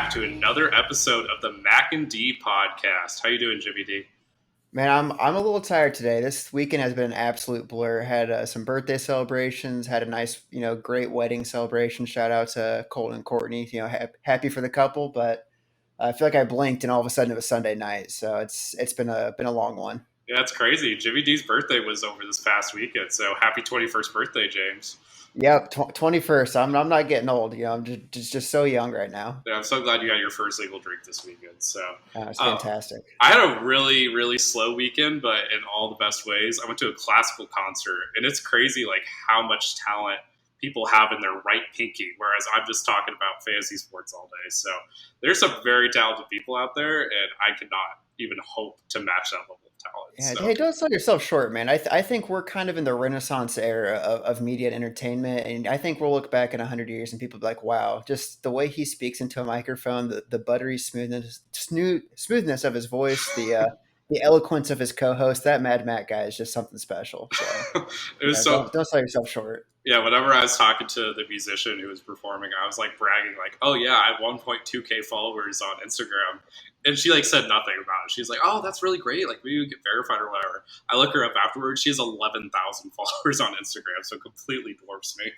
back to another episode of the Mac and D podcast. How you doing, Jimmy D? Man, I'm a little tired today. This weekend has been an absolute blur. Had some birthday celebrations. Had a nice, great wedding celebration. Shout out to Colton and Courtney. Happy for the couple, but I feel like I blinked and all of a sudden it was Sunday night. So it's been a long one. Yeah, it's crazy. Jimmy D's birthday was over this past weekend, so happy 21st birthday, James. Yep, 21st. I'm not getting old. I'm just so young right now. Yeah, I'm so glad you got your first legal drink this weekend. So It's uh, fantastic. I had a really, really slow weekend, but in all the best ways. I went to a classical concert, and it's crazy like how much talent people have in their right pinky, whereas I'm just talking about fantasy sports all day. So there's some very talented people out there, and I could not even hope to match that level of talent. Yeah, So hey, don't sell yourself short, man. I think we're kind of in the Renaissance era of media and entertainment, and I think we'll look back in 100 years and people will be like, "Wow, just the way he speaks into a microphone, the buttery smoothness of his voice, the eloquence of his co-host. That Mad Matt guy is just something special." So, it was don't sell yourself short. yeah, whenever I was talking to the musician who was performing, I was like bragging, like, "Oh yeah, I have 1.2K followers on Instagram," and she like said nothing about it. She's like, "Oh, that's really great. Like, maybe we get verified or whatever." I look her up afterwards. She has 11,000 followers on Instagram, so completely dwarfs me.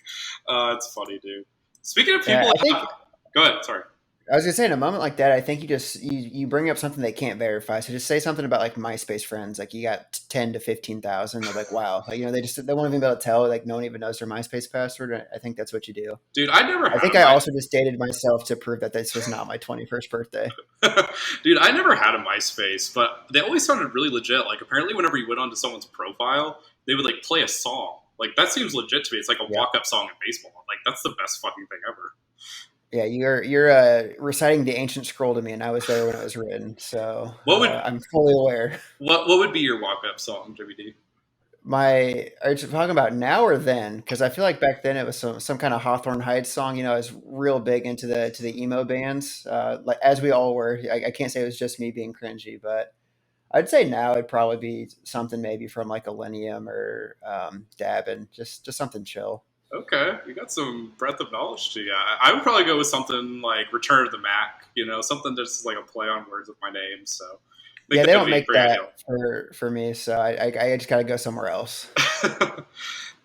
It's funny, dude. Speaking of Yeah, people, I think go ahead. Sorry. I was gonna say in a moment like that, I think you bring up something they can't verify. So just say something about like MySpace friends, like you got 10 to 15,000. They're like, wow, like, they won't even be able to tell. Like no one even knows their MySpace password. I think that's what you do. Dude, I never I had think a I my also just dated myself to prove that this was not my 21st birthday. dude, I never had a MySpace, but they always sounded really legit. Like apparently, whenever you went onto someone's profile, they would like play a song. Like that seems legit to me. It's like a Yeah, walk-up song in baseball. Like that's the best fucking thing ever. yeah. You're reciting the ancient scroll to me, and I was there when it was written, so What would I'm fully aware. what would be your walk-up song, JVD? My Are you talking about now or then? Because I feel like back then it was some kind of Hawthorne Heights song. I was real big into the emo bands, like as we all were. I can't say it was just me being cringy, but I'd say now it'd probably be something maybe from like Millennium or Dabin, just something chill. Okay, you got some breadth of knowledge to you. I would probably go with something like Return of the Mac. Something that's like a play on words with my name. So I think Yeah, that they would don't be make pretty that ideal. for me, so I just gotta go somewhere else.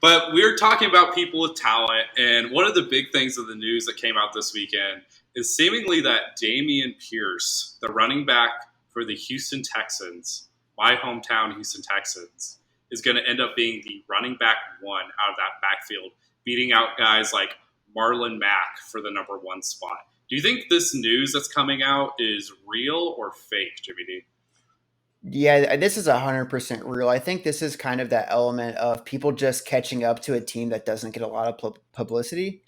But we're talking about people with talent, and one of the big things of the news that came out this weekend is seemingly that Damian Pierce, the running back for the Houston Texans, my hometown Houston Texans, is going to end up being the running back one out of that backfield, beating out guys like Marlon Mack for the number one spot. Do you think this news that's coming out is real or fake, Jimmy D? Yeah, this is 100% real. I think this is kind of that element of people just catching up to a team that doesn't get a lot of publicity.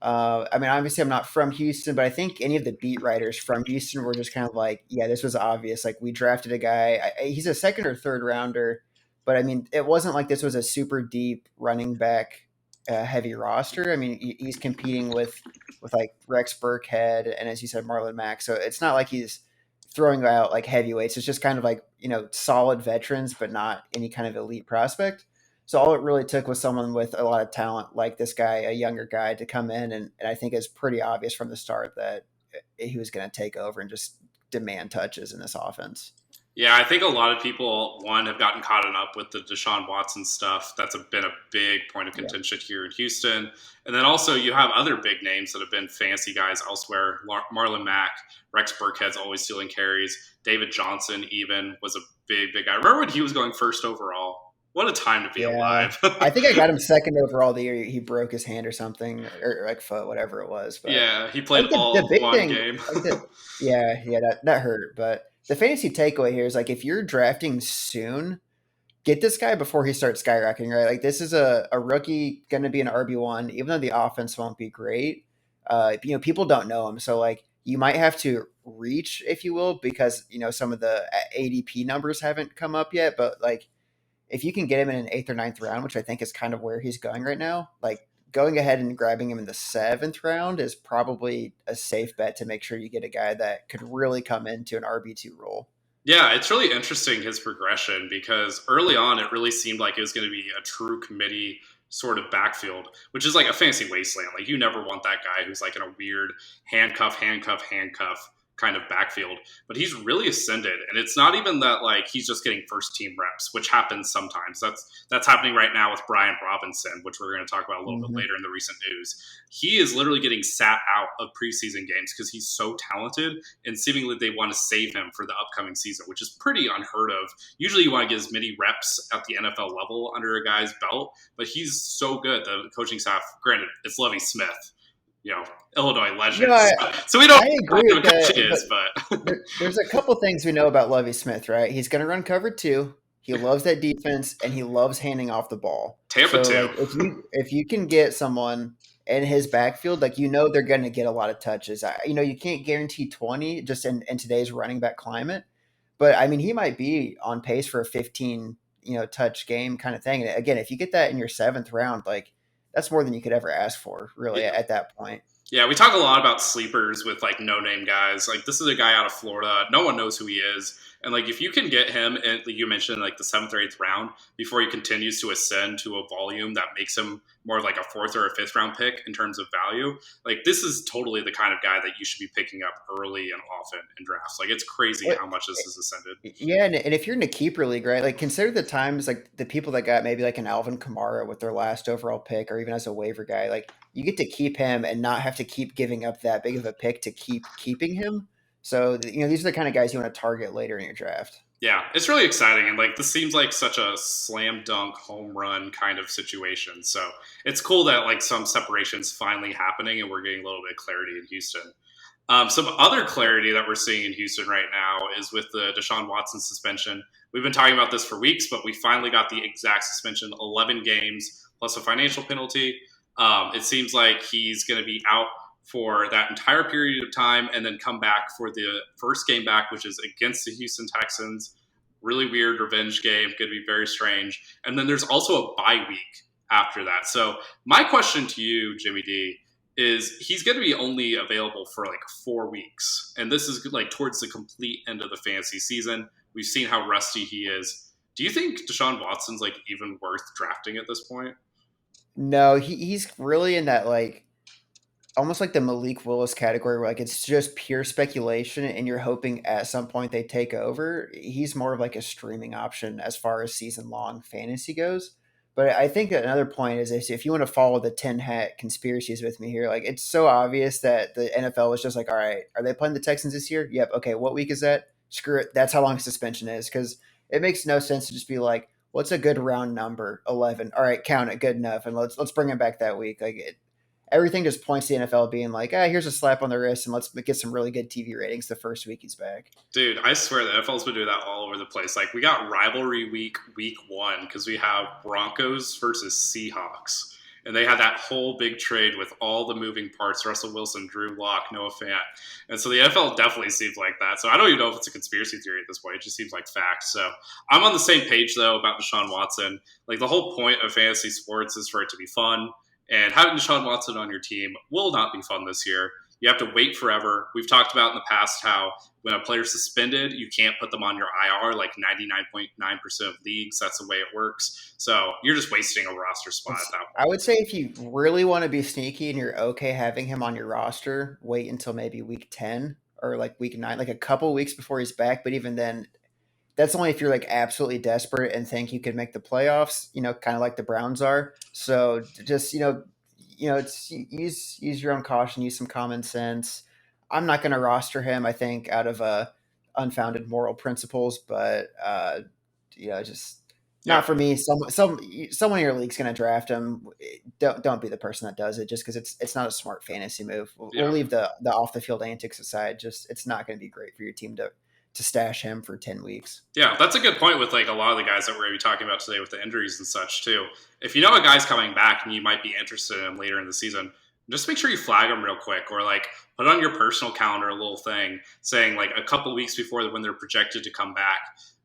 I mean, obviously, I'm not from Houston, but I think any of the beat writers from Houston were just kind of like, yeah, this was obvious. Like, we drafted a guy, he's a second or third rounder, but I mean, it wasn't like this was a super deep running back heavy roster. I mean, he's competing with like Rex Burkhead and, as you said, Marlon Mack. So it's not like he's throwing out like heavyweights. It's just kind of like, solid veterans, but not any kind of elite prospect. So all it really took was someone with a lot of talent like this guy, a younger guy, to come in, and I think it's pretty obvious from the start that he was going to take over and just demand touches in this offense. Yeah, I think a lot of people, one, have gotten caught up with the Deshaun Watson stuff. Been a big point of Yeah. contention here in Houston. And then also you have other big names that have been fancy guys elsewhere. Marlon Mack, Rex Burkhead's always stealing carries. David Johnson even was a big, big guy. Remember when he was going first overall? What a time to be Yeah. alive. I think I got him second overall the year he broke his hand or something, or like foot, whatever it was. But Yeah, he I played think the all big one thing, game. like yeah, that hurt. But the fantasy takeaway here is like if you're drafting soon, get this guy before he starts skyrocketing, right? Like this is a rookie going to be an RB1, even though the offense won't be great. People don't know him, so like you might have to reach, if you will, because some of the ADP numbers haven't come up yet. But like if you can get him in an eighth or ninth round, which I think is kind of where he's going right now, like going ahead and grabbing him in the seventh round is probably a safe bet to make sure you get a guy that could really come into an RB2 role. Yeah, it's really interesting his progression because early on it really seemed like it was going to be a true committee sort of backfield, which is like a fantasy wasteland. Like you never want that guy who's like in a weird handcuff kind of backfield. But he's really ascended, and it's not even that like he's just getting first team reps, which happens sometimes. That's happening right now with Brian Robinson, which we're going to talk about a little bit later in the recent news. He is literally getting sat out of preseason games because he's so talented, and seemingly they want to save him for the upcoming season, which is pretty unheard of. Usually you want to get as many reps at the NFL level under a guy's belt, but he's so good. The coaching staff, granted, it's Lovie Smith, Illinois legend. So we don't I agree know with who coach that, is, but there's a couple things we know about Lovie Smith, right? He's going to run cover 2. He loves that defense, and he loves handing off the ball. Tampa So, too. like, if you can get someone in his backfield, like, they're going to get a lot of touches. You can't guarantee 20 just in today's running back climate, but I mean, he might be on pace for a 15 touch game kind of thing. And again, if you get that in your 7th round, like, that's more than you could ever ask for, really, at that point. Yeah, we talk a lot about sleepers with like no-name guys. Like this is a guy out of Florida. No one knows who he is. And like if you can get him in, like you mentioned, like the 7th or 8th round before he continues to ascend to a volume that makes him more like a 4th or a 5th round pick in terms of value, like this is totally the kind of guy that you should be picking up early and often in drafts. Like it's crazy how much this has ascended. Yeah, and if you're in a keeper league, right? Like consider the times like the people that got maybe like an Alvin Kamara with their last overall pick, or even as a waiver guy, like you get to keep him and not have to keep giving up that big of a pick to keep keeping him. So these are the kind of guys you want to target later in your draft. Yeah, it's really exciting, and like this seems like such a slam dunk home run kind of situation. So it's cool that like some separation's finally happening, and we're getting a little bit of clarity in Houston. Some other clarity that we're seeing in Houston right now is with the Deshaun Watson suspension. We've been talking about this for weeks, but we finally got the exact suspension: 11 games plus a financial penalty. It seems like he's going to be out for that entire period of time and then come back for the first game back, which is against the Houston Texans. Really weird revenge game, going to be very strange. And then there's also a bye week after that. So my question to you, Jimmy D, is he's going to be only available for like 4 weeks. And this is like towards the complete end of the fantasy season. We've seen how rusty he is. Do you think Deshaun Watson's like even worth drafting at this point? No, he's really in that like almost like the Malik Willis category where like it's just pure speculation and you're hoping at some point they take over. He's more of like a streaming option as far as season long fantasy goes. But I think another point is if you want to follow the 10 hat conspiracies with me here, like it's so obvious that the NFL was just like, all right, are they playing the Texans this year? Yep. Okay. What week is that? Screw it. That's how long suspension is. Cause it makes no sense to just be like, what's a good round number? 11. All right. Count it. Good enough. And let's bring him back that week. Like everything just points to the NFL being like, here's a slap on the wrist and let's get some really good TV ratings the first week he's back. Dude, I swear the NFL's been doing that all over the place. Like we got rivalry week 1 because we have Broncos versus Seahawks. And they had that whole big trade with all the moving parts, Russell Wilson, Drew Lock, Noah Fant. And so the NFL definitely seems like that. So I don't even know if it's a conspiracy theory at this point. It just seems like fact. So I'm on the same page, though, about Deshaun Watson. Like the whole point of fantasy sports is for it to be fun. And having Deshaun Watson on your team will not be fun this year. You have to wait forever. We've talked about in the past how when a player's suspended, you can't put them on your IR like 99.9% of leagues. That's the way it works. So you're just wasting a roster spot at that point. I would say if you really want to be sneaky and you're okay having him on your roster, wait until maybe week 10 or like week 9, like a couple weeks before he's back. But even then, that's only if you're like absolutely desperate and think you could make the playoffs, kind of like the Browns are. So just, it's use your own caution, use some common sense. I'm not going to roster him, I think, out of unfounded moral principles, but just not for me. Someone in your league's going to draft him. Don't be the person that does it, just because it's not a smart fantasy move. We'll leave the off the field antics aside. Just it's not going to be great for your team to stash him for 10 weeks. Yeah, that's a good point with like a lot of the guys that we're going to be talking about today with the injuries and such too. If you know a guy's coming back and you might be interested in him later in the season, just make sure you flag him real quick or like put on your personal calendar a little thing saying like a couple weeks before when they're projected to come back,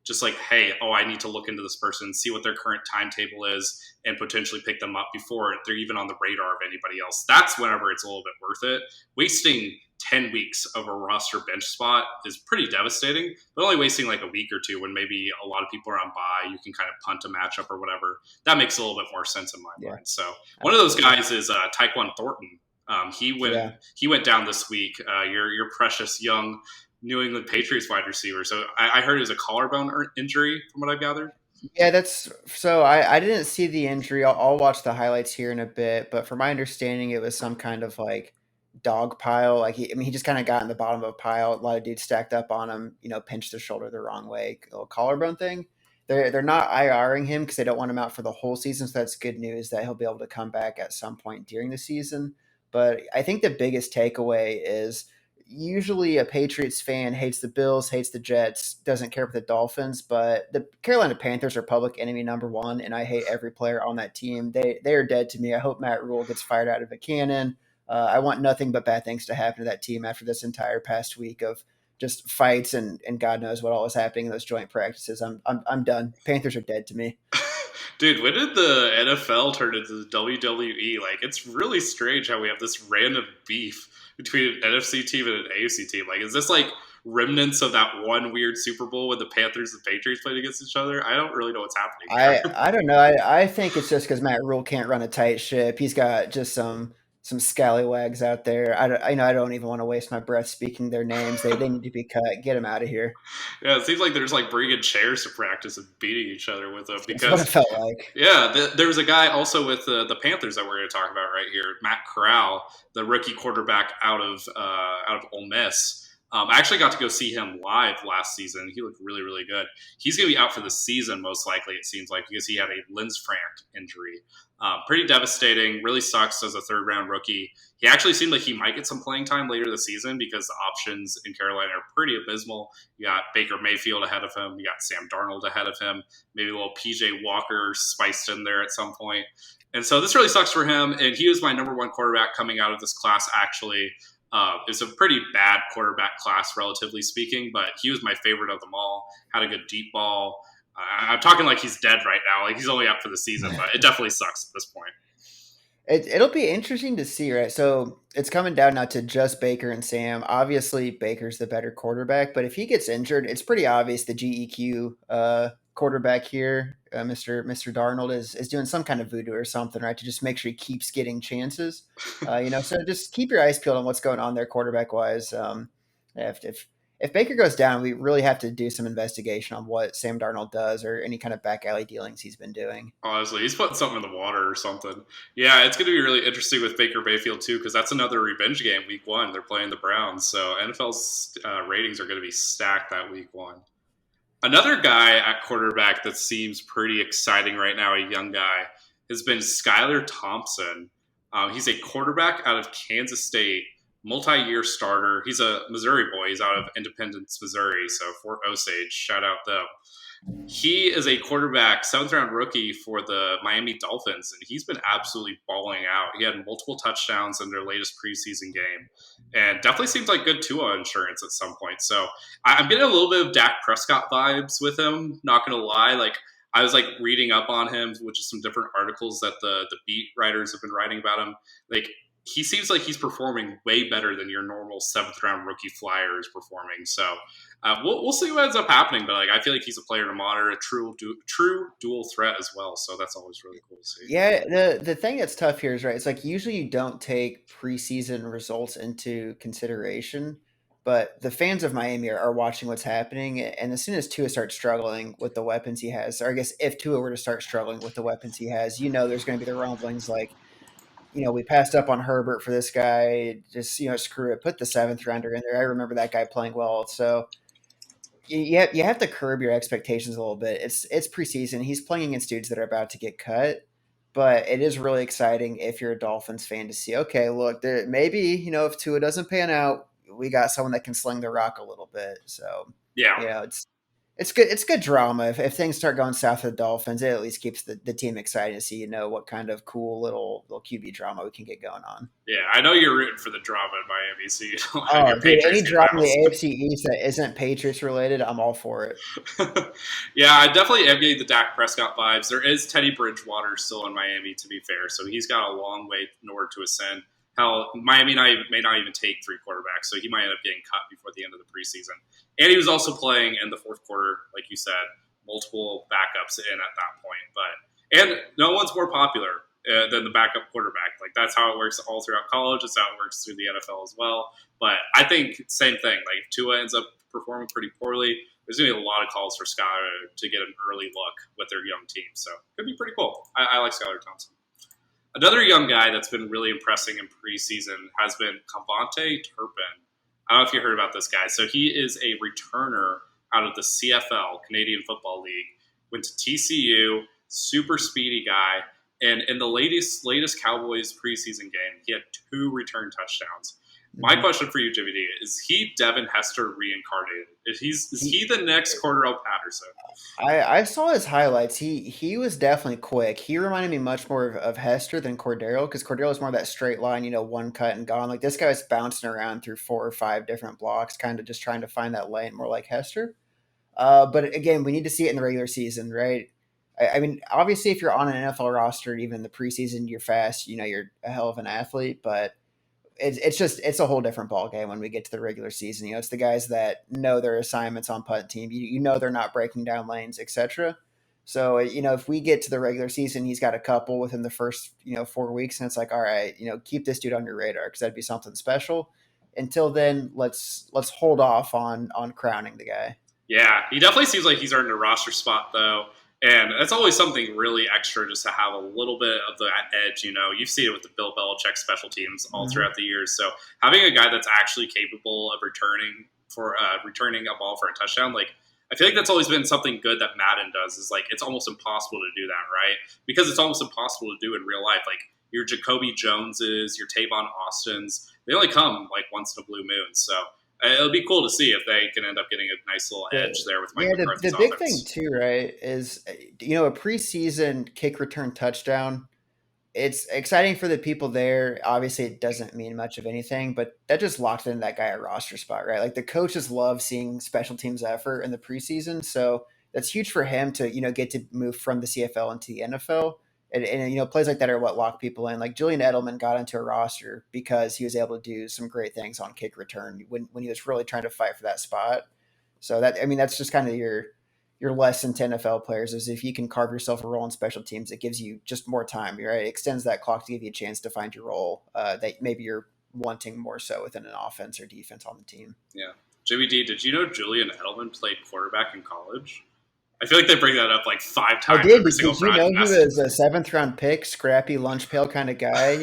just like, hey, I need to look into this person, see what their current timetable is, and potentially pick them up before they're even on the radar of anybody else. That's whenever it's a little bit worth it. Wasting 10 weeks of a roster bench spot is pretty devastating, but only wasting like a week or two when maybe a lot of people are on bye, you can kind of punt a matchup or whatever. That makes a little bit more sense in my Yeah, mind. So one of those absolutely. guys is Taekwon Thornton. He went Yeah. he went down this week. Your precious young New England Patriots wide receiver. So I heard it was a collarbone injury, from what I've gathered. Yeah, that's so. I didn't see the injury. I'll watch the highlights here in a bit, but from my understanding, it was some kind of like dog pile. Like he just kind of got in the bottom of a pile. A lot of dudes stacked up on him. Pinched their shoulder the wrong way. A little collarbone thing. They're not IRing him because they don't want him out for the whole season. So that's good news that he'll be able to come back at some point during the season. But I think the biggest takeaway is usually a Patriots fan hates the Bills, hates the Jets, doesn't care for the Dolphins, but the Carolina Panthers are public enemy number one, and I hate every player on that team. They are dead to me. I hope Matt Rule gets fired out of a cannon. I want nothing but bad things to happen to that team after this entire past week of just fights and God knows what all is happening in those joint practices. I'm done. Panthers are dead to me. Dude, when did the NFL turn into the WWE? Like, it's really strange how we have this random beef between an NFC team and an AFC team. Like, is this like remnants of that one weird Super Bowl when the Panthers and Patriots played against each other? I don't really know what's happening there. I don't know. I think it's just because Matt Rule can't run a tight ship. He's got just some scallywags out there. I don't even want to waste my breath speaking their names. They need to be cut. Get them out of here. Yeah, it seems like there's like bringing chairs to practice and beating each other with them That's what it because felt like. yeah, there was a guy also with the Panthers that we're going to talk about right here, Matt Corral, the rookie quarterback out of Ole Miss. I actually got to go see him live last season. He looked really, really good. He's going to be out for the season, most likely, it seems like, because he had a Linz-Frank injury. Pretty devastating. Really sucks as a third-round rookie. He actually seemed like he might get some playing time later this season because the options in Carolina are pretty abysmal. You got Baker Mayfield ahead of him. You got Sam Darnold ahead of him. Maybe a little PJ Walker spiced in there at some point. And so this really sucks for him. And he was my number one quarterback coming out of this class, actually. It's a pretty bad quarterback class, relatively speaking, but he was my favorite of them all. Had a good deep ball. I'm talking like he's dead right now. Like he's only out for the season, but it definitely sucks at this point. It'll be interesting to see, right? So it's coming down now to just Baker and Sam. Obviously, Baker's the better quarterback, but if he gets injured, it's pretty obvious the GEQ quarterback here, Mister Darnold, is doing some kind of voodoo or something, right? To just make sure he keeps getting chances. So just keep your eyes peeled on what's going on there, quarterback wise. If Baker goes down, we really have to do some investigation on what Sam Darnold does or any kind of back alley dealings he's been doing. Honestly, he's putting something in the water or something. Yeah, it's going to be really interesting with Baker Mayfield, too, because that's another revenge game week one. They're playing the Browns. So NFL's ratings are going to be stacked that week one. Another guy at quarterback that seems pretty exciting right now, a young guy, has been Skylar Thompson. He's a quarterback out of Kansas State, multi-year starter. He's a Missouri boy. He's out of Independence, Missouri, so Fort Osage. Shout out them. He is a quarterback, seventh round rookie for the Miami Dolphins, and he's been absolutely balling out. He had multiple touchdowns in their latest preseason game, and definitely seems like good Tua insurance at some point. So I'm getting a little bit of Dak Prescott vibes with him. Not gonna lie, like I was like reading up on him, which is some different articles that the beat writers have been writing about him. Like he seems like he's performing way better than your normal seventh round rookie flyer is performing. So we'll see what ends up happening. But like I feel like he's a player to monitor, a true dual threat as well. So that's always really cool to see. Yeah, the thing that's tough here is right. It's like usually you don't take preseason results into consideration, but the fans of Miami are watching what's happening, and as soon as Tua starts struggling with the weapons he has, or I guess if Tua were to start struggling with the weapons he has, there's going to be the rumblings like, we passed up on Herbert for this guy. Just screw it, put the seventh rounder in there. I remember that guy playing well, so you have to curb your expectations a little bit. It's preseason. He's playing against dudes that are about to get cut, but it is really exciting if you're a Dolphins fan to see. Okay, look, maybe if Tua doesn't pan out, we got someone that can sling the rock a little bit. So Yeah, it's good. It's good drama. If things start going south for the Dolphins, it at least keeps the team excited to see what kind of cool little QB drama we can get going on. yeah. I know you're rooting for the drama in Miami, so you don't have Oh, your dude, any Patriots get drama in bounced. the AFC East that isn't Patriots related, I'm all for it. Yeah, I definitely am getting the Dak Prescott vibes. There is Teddy Bridgewater still in Miami, to be fair, so he's got a long way in order to ascend. Hell, Miami may not even take 3 quarterbacks, so he might end up getting cut before the end of the preseason. And he was also playing in the fourth quarter, like you said, multiple backups in at that point. And no one's more popular than the backup quarterback. Like that's how it works all throughout college. It's how it works through the NFL as well. But I think same thing. Like if Tua ends up performing pretty poorly, there's going to be a lot of calls for Skylar to get an early look with their young team. So it could be pretty cool. I like Skylar Thompson. Another young guy that's been really impressing in preseason has been Cavante Turpin. I don't know if you heard about this guy. So he is a returner out of the CFL, Canadian Football League. Went to TCU, super speedy guy. And in the latest Cowboys preseason game, he had 2 return touchdowns. My question for you, Jimmy D, is he Devin Hester reincarnated? Is he the next Cordell Patterson? I saw his highlights. He was definitely quick. He reminded me much more of Hester than Cordero because Cordero is more of that straight line, one cut and gone. Like this guy was bouncing around through 4 or 5 different blocks, kind of just trying to find that lane, more like Hester. But again, we need to see it in the regular season, right? I mean, obviously, if you're on an NFL roster, even in the preseason, you're fast. You're a hell of an athlete, but it's a whole different ball game when we get to the regular season. It's the guys that know their assignments on punt team. They're not breaking down lanes, etc. So if we get to the regular season, he's got a couple within the first 4 weeks, and it's like, all right, keep this dude on your radar because that'd be something special. Until then, let's hold off on crowning the guy. Yeah, he definitely seems like he's earned a roster spot though. And that's always something really extra just to have a little bit of that edge. You've seen it with the Bill Belichick special teams all throughout the years. So having a guy that's actually capable of returning a ball for a touchdown, like I feel like that's always been something good that Madden does. Is like it's almost impossible to do that, right? Because it's almost impossible to do in real life. Like your Jacoby Joneses, your Tavon Austins, they only come like once in a blue moon. So it'll be cool to see if they can end up getting a nice little edge there with Mike McCarthy's the big offense. thing too, right, is a preseason kick return touchdown. It's exciting for the people there. Obviously, it doesn't mean much of anything, but that just locks in that guy a roster spot, right? Like the coaches love seeing special teams effort in the preseason, so that's huge for him to get to move from the CFL into the NFL. And plays like that are what lock people in. Like Julian Edelman got into a roster because he was able to do some great things on kick return when he was really trying to fight for that spot. So that's just kind of your lesson to NFL players is if you can carve yourself a role in special teams, it gives you just more time, right? It extends that clock to give you a chance to find your role that maybe you're wanting more so within an offense or defense on the team. Yeah. Jimmy D, did you know Julian Edelman played quarterback in college? I feel like they bring that up like 5 times. I did. Every single Did you know he broadcast. was a 7th round pick, scrappy lunch pail kind of guy,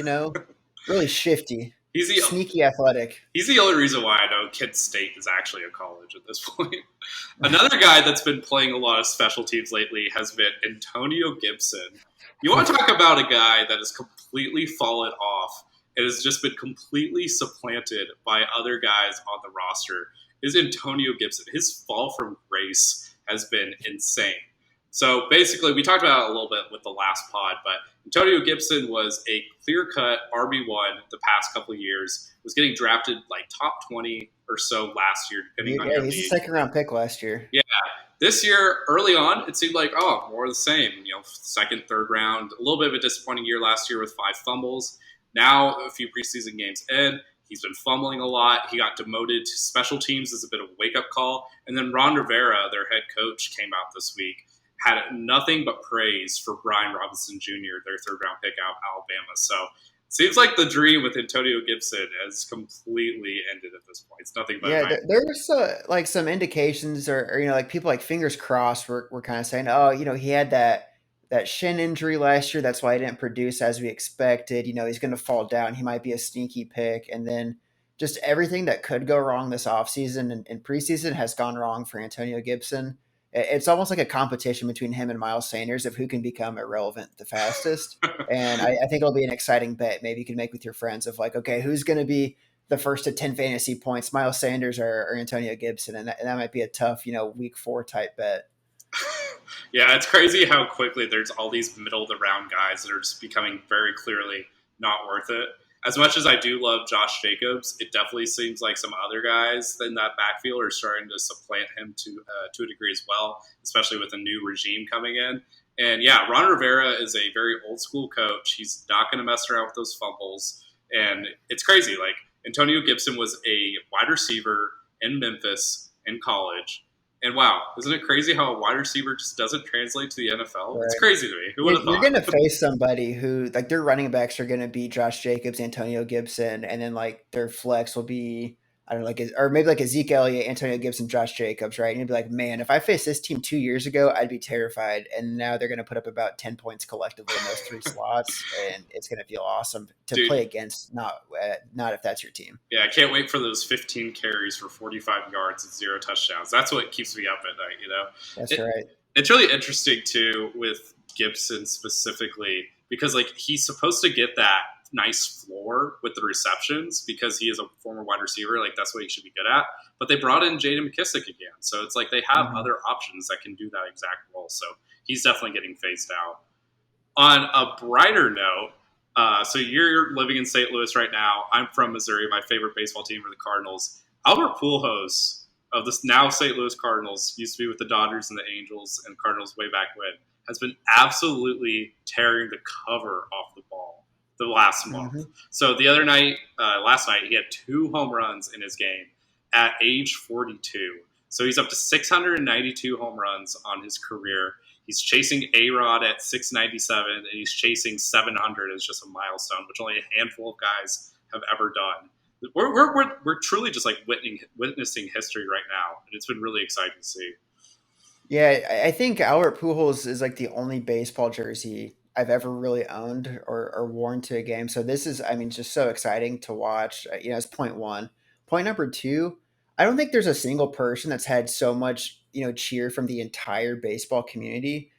really shifty. Sneaky athletic. He's the only reason why I know Kent State is actually a college at this point. Another guy that's been playing a lot of special teams lately has been Antonio Gibson. You want to talk about a guy that has completely fallen off and has just been completely supplanted by other guys on the roster is Antonio Gibson. His fall from grace has been insane. So basically, we talked about it a little bit with the last pod, but Antonio Gibson was a clear-cut RB1 the past couple of years, was getting drafted like top 20 or so last year, depending on your he's league. a 2nd-round pick last year. Yeah. This year, early on, it seemed like, more of the same. 2nd, 3rd round. A little bit of a disappointing year last year with 5 fumbles. Now, a few preseason games in, he's been fumbling a lot. He got demoted to special teams as a bit of a wake-up call. And then Ron Rivera, their head coach, came out this week, had nothing but praise for Brian Robinson Jr., their 3rd-round pick out of Alabama. So it seems like the dream with Antonio Gibson has completely ended at this point. It's nothing but there's like some indications or like people like fingers crossed were kind of saying, he had that shin injury last year. That's why he didn't produce as we expected. He's going to fall down. He might be a sneaky pick. And then just everything that could go wrong this offseason and preseason has gone wrong for Antonio Gibson. It's almost like a competition between him and Miles Sanders of who can become irrelevant the fastest. And I think it'll be an exciting bet maybe you can make with your friends of like, okay, who's going to be the first to 10 fantasy points, Miles Sanders or Antonio Gibson? And that might be a tough, week 4 type bet. Yeah, it's crazy how quickly there's all these middle of the round guys that are just becoming very clearly not worth it. As much as I do love Josh Jacobs, it definitely seems like some other guys in that backfield are starting to supplant him to a degree as well, especially with a new regime coming in. And yeah, Ron Rivera is a very old school coach. He's not going to mess around with those fumbles. And it's crazy. Like Antonio Gibson was a wide receiver in Memphis in college. And wow, isn't it crazy how a wide receiver just doesn't translate to the NFL? It's Right. crazy to me. Who would have You're thought? going to face somebody who, like, their running backs are going to be Josh Jacobs, Antonio Gibson, and then like their flex will be, I don't know, like, or maybe like a Zeke Elliott, Antonio Gibson, Josh Jacobs, right? And you'd be like, man, if I faced this team 2 years ago, I'd be terrified. And now they're going to put up about 10 points collectively in those three slots, and it's going to feel awesome to Dude, play against. Not if that's your team. yeah, I can't wait for those 15 carries for 45 yards and 0 touchdowns. That's what keeps me up at night, you know? That's It, right. it's really interesting, too, with Gibson specifically, because, like, he's supposed to get that nice floor with the receptions because he is a former wide receiver. Like, that's what he should be good at. But they brought in Jaden McKissick again. So it's like they have Mhm. other options that can do that exact role. So he's definitely getting phased out. On a brighter note, so you're living in St. Louis right now. I'm from Missouri. My favorite baseball team are the Cardinals. Albert Pujols of the now St. Louis Cardinals used to be with the Dodgers and the Angels and Cardinals way back when. Has been absolutely tearing the cover off the ball the last month. Mhm. So the other night, last night, he had 2 home runs in his game at age 42. So he's up to 692 home runs on his career. He's chasing A-Rod at 697, and he's chasing 700 as just a milestone, which only a handful of guys have ever done. We're truly just like witnessing history right now, and it's been really exciting to see. Yeah, I think Albert Pujols is like the only baseball jersey I've ever really owned or worn to a game. So this is, I mean, just so exciting to watch. It's point one. Point number two, I don't think there's a single person that's had so much, cheer from the entire baseball community.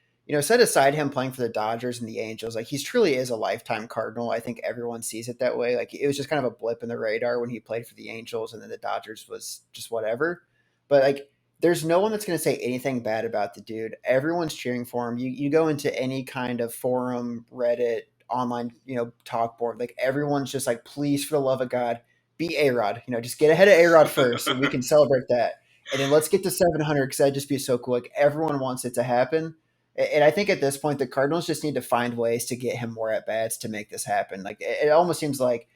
Set aside him playing for the Dodgers and the Angels, like he truly is a lifetime Cardinal. I think everyone sees it that way. Like it was just kind of a blip in the radar when he played for the Angels, and then the Dodgers was just whatever. But like there's no one that's going to say anything bad about the dude. Everyone's cheering for him. You go into any kind of forum, Reddit, online, talk board, like everyone's just like, please, for the love of God, be A Rod. Just get ahead of A Rod first, and we can celebrate that. And then let's get to 700 because that'd just be so cool. Like everyone wants it to happen. And I think at this point, the Cardinals just need to find ways to get him more at bats to make this happen. Like it almost seems like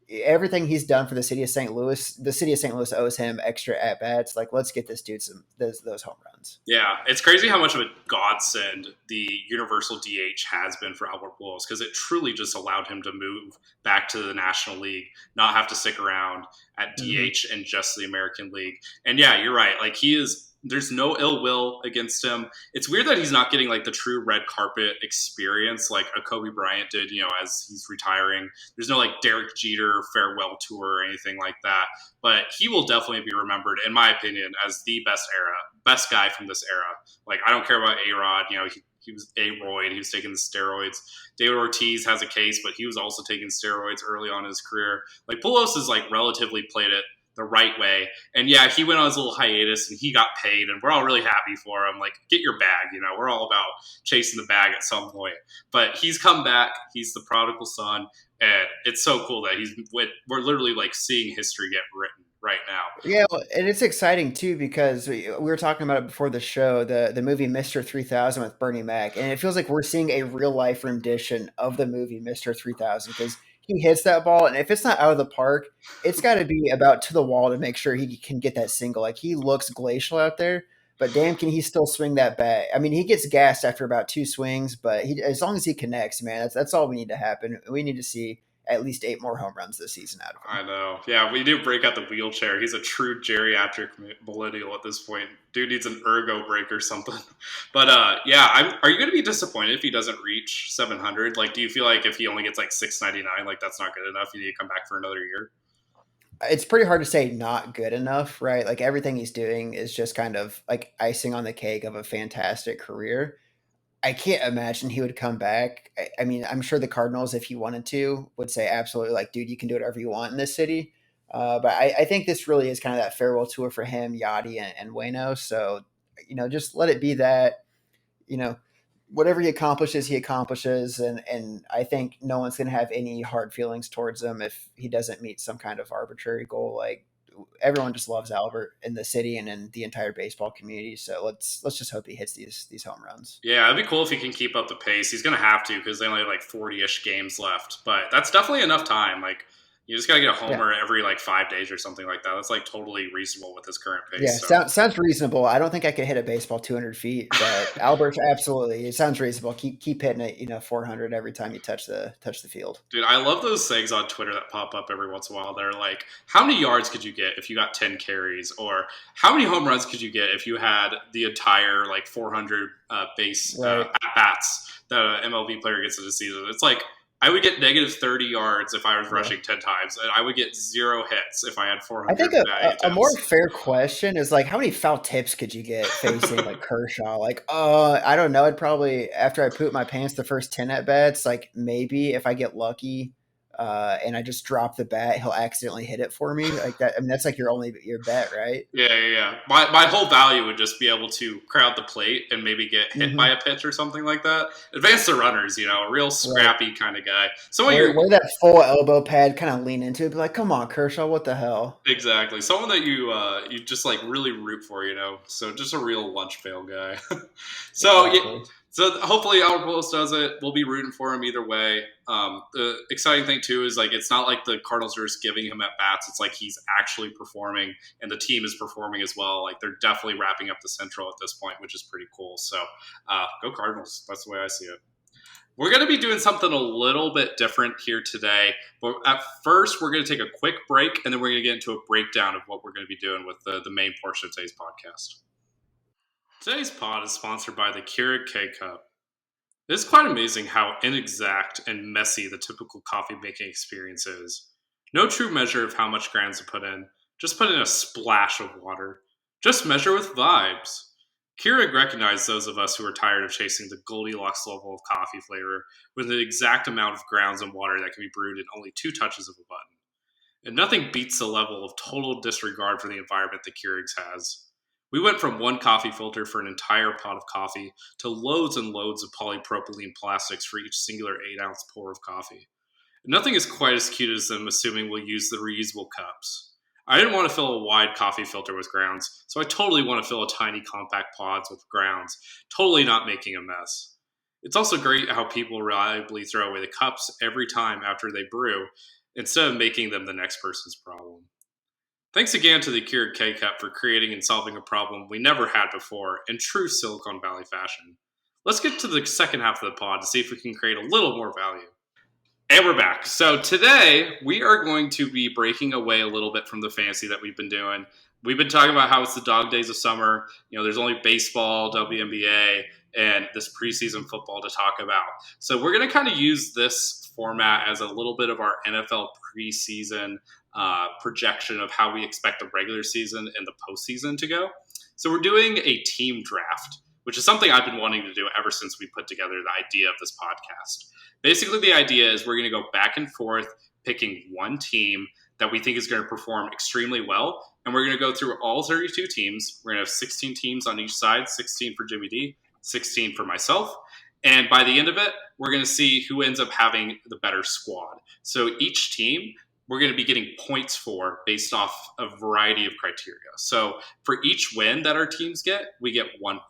everything he's done for the city of St. Louis, the city of St. Louis owes him extra at bats. Like, let's get this dude those home runs. Yeah, it's crazy how much of a godsend the universal DH has been for Albert Pujols because it truly just allowed him to move back to the National League, not have to stick around at Mm-hmm. DH and just the American League. And yeah, you're right. Like he is. There's no ill will against him. It's weird that he's not getting like the true red carpet experience like a Kobe Bryant did, as he's retiring. There's no like Derek Jeter farewell tour or anything like that. But he will definitely be remembered, in my opinion, as the best guy from this era. Like, I don't care about A-Rod. He was A-Royd. He was taking the steroids. David Ortiz has a case, but he was also taking steroids early on in his career. Like, Poulos has, like, relatively played it the right way. And, yeah, he went on his little hiatus, and he got paid, and we're all really happy for him. Like, get your bag, We're all about chasing the bag at some point. But he's come back. He's the prodigal son. And it's so cool that we're literally, like, seeing history get written right now. Yeah, well, and it's exciting too because we were talking about it before the show, the movie Mr. 3000 with Bernie Mac, and it feels like we're seeing a real life rendition of the movie Mr. 3000 because he hits that ball, and if it's not out of the park, it's got to be about to the wall to make sure he can get that single. Like he looks glacial out there, but damn, can he still swing that bat? I mean, he gets gassed after about two swings, but as long as he connects, man, that's all we need to happen. We need to see at least 8 more home runs this season out of I him. know. Yeah, we do break out the wheelchair. He's a true geriatric millennial at this point. Dude needs an ergo break or something. But yeah, are you going to be disappointed if he doesn't reach 700? Like, do you feel like if he only gets like 699, like that's not good enough? You need to come back for another year. It's pretty hard to say not good enough, right? Like everything he's doing is just kind of like icing on the cake of a fantastic career. I can't imagine he would come back. I mean, I'm sure the Cardinals, if he wanted to, would say absolutely, like, dude, you can do whatever you want in this city. But I think this really is kind of that farewell tour for him, Yachty, and Wayno. So, just let it be that, you know, whatever he accomplishes, and I think no one's going to have any hard feelings towards him if he doesn't meet some kind of arbitrary goal like everyone just loves Albert in the city and in the entire baseball community. So let's just hope he hits these home runs. Yeah, it'd be cool if he can keep up the pace. He's going to have to because they only have like 40-ish games left. But that's definitely enough time. Like, you just got to get a Yeah. homer every like 5 days or something like that. That's like totally reasonable with his current Yeah, pace. So, sounds reasonable. I don't think I could hit a baseball 200 feet, but Albert, absolutely, it sounds reasonable. Keep hitting it, 400 every time you touch the field. dude, I love those things on Twitter that pop up every once in a while. They're like, how many yards could you get if you got 10 carries? Or how many home runs could you get if you had the entire like 400 base Right. at-bats that an MLB player gets in a season? It's like, I would get negative 30 yards if I was rushing 10 times, and I would get 0 hits if I had I 400 think batting a more attempts. fair question is like, how many foul tips could you get facing like Kershaw? Like, I don't know. I'd probably after I poop my pants the first 10 at bats, like maybe if I get lucky, and I just drop the bat, he'll accidentally hit it for me like that. I mean, that's like your bet, right? Yeah. My whole value would just be able to crowd the plate and maybe get hit by Hmm. a pitch or something like that. Advance the runners, a real Right. scrappy kind of guy. Someone Wear, you're wear that full elbow pad, kind of lean into it, be like, come on, Kershaw, what the hell? exactly someone that you just like really root for. So just a real lunch pail guy. so yeah, Exactly. so hopefully Albert Pujols does it. We'll be rooting for him either way. The exciting thing too is like it's not like the Cardinals are just giving him at bats. It's like he's actually performing, and the team is performing as well. Like they're definitely wrapping up the Central at this point, which is pretty cool. So go Cardinals. That's the way I see it. We're going to be doing something a little bit different here today. But at first, we're going to take a quick break, and then we're going to get into a breakdown of what we're going to be doing with the main portion of today's podcast. Today's pod is sponsored by the Keurig K Cup. It is quite amazing how inexact and messy the typical coffee making experience is. No true measure of how much grounds to put in. Just put in a splash of water. Just measure with vibes. Keurig recognized those of us who are tired of chasing the Goldilocks level of coffee flavor with the exact amount of grounds and water that can be brewed in only 2 touches of a button. And nothing beats the level of total disregard for the environment that Keurig's has. We went from one coffee filter for an entire pot of coffee to loads and loads of polypropylene plastics for each singular 8-ounce pour of coffee. And nothing is quite as cute as them assuming we'll use the reusable cups. I didn't want to fill a wide coffee filter with grounds, so I totally want to fill a tiny compact pods with grounds, totally not making a mess. It's also great how people reliably throw away the cups every time after they brew, instead of making them the next person's problem. Thanks again to the Keurig K Cup for creating and solving a problem we never had before in true Silicon Valley fashion. Let's get to the second half of the pod to see if we can create a little more value. And we're back. So today we are going to be breaking away a little bit from the fantasy that we've been doing. We've been talking about how it's the dog days of summer. There's only baseball, WNBA, and this preseason football to talk about. So we're going to kind of use this format as a little bit of our NFL preseason projection of how we expect the regular season and the postseason to go. So we're doing a team draft, which is something I've been wanting to do ever since we put together the idea of this podcast. Basically, the idea is we're going to go back and forth picking one team that we think is going to perform extremely well. And we're going to go through all 32 teams. We're going to have 16 teams on each side, 16 for Jimmy D, 16 for myself. And by the end of it, we're going to see who ends up having the better squad. So each team, we're going to be getting points for based off a variety of criteria. So for each win that our teams get, we get 1 point.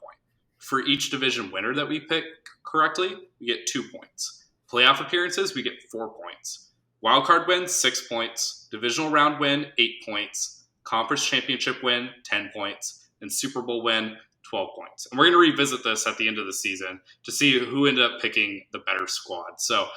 For each division winner that we pick correctly, we get 2 points. Playoff appearances, we get 4 points. Wildcard win, 6 points. Divisional round win, 8 points. Conference championship win, 10 points. And Super Bowl win, 12 points. And we're going to revisit this at the end of the season to see who ended up picking the better squad. So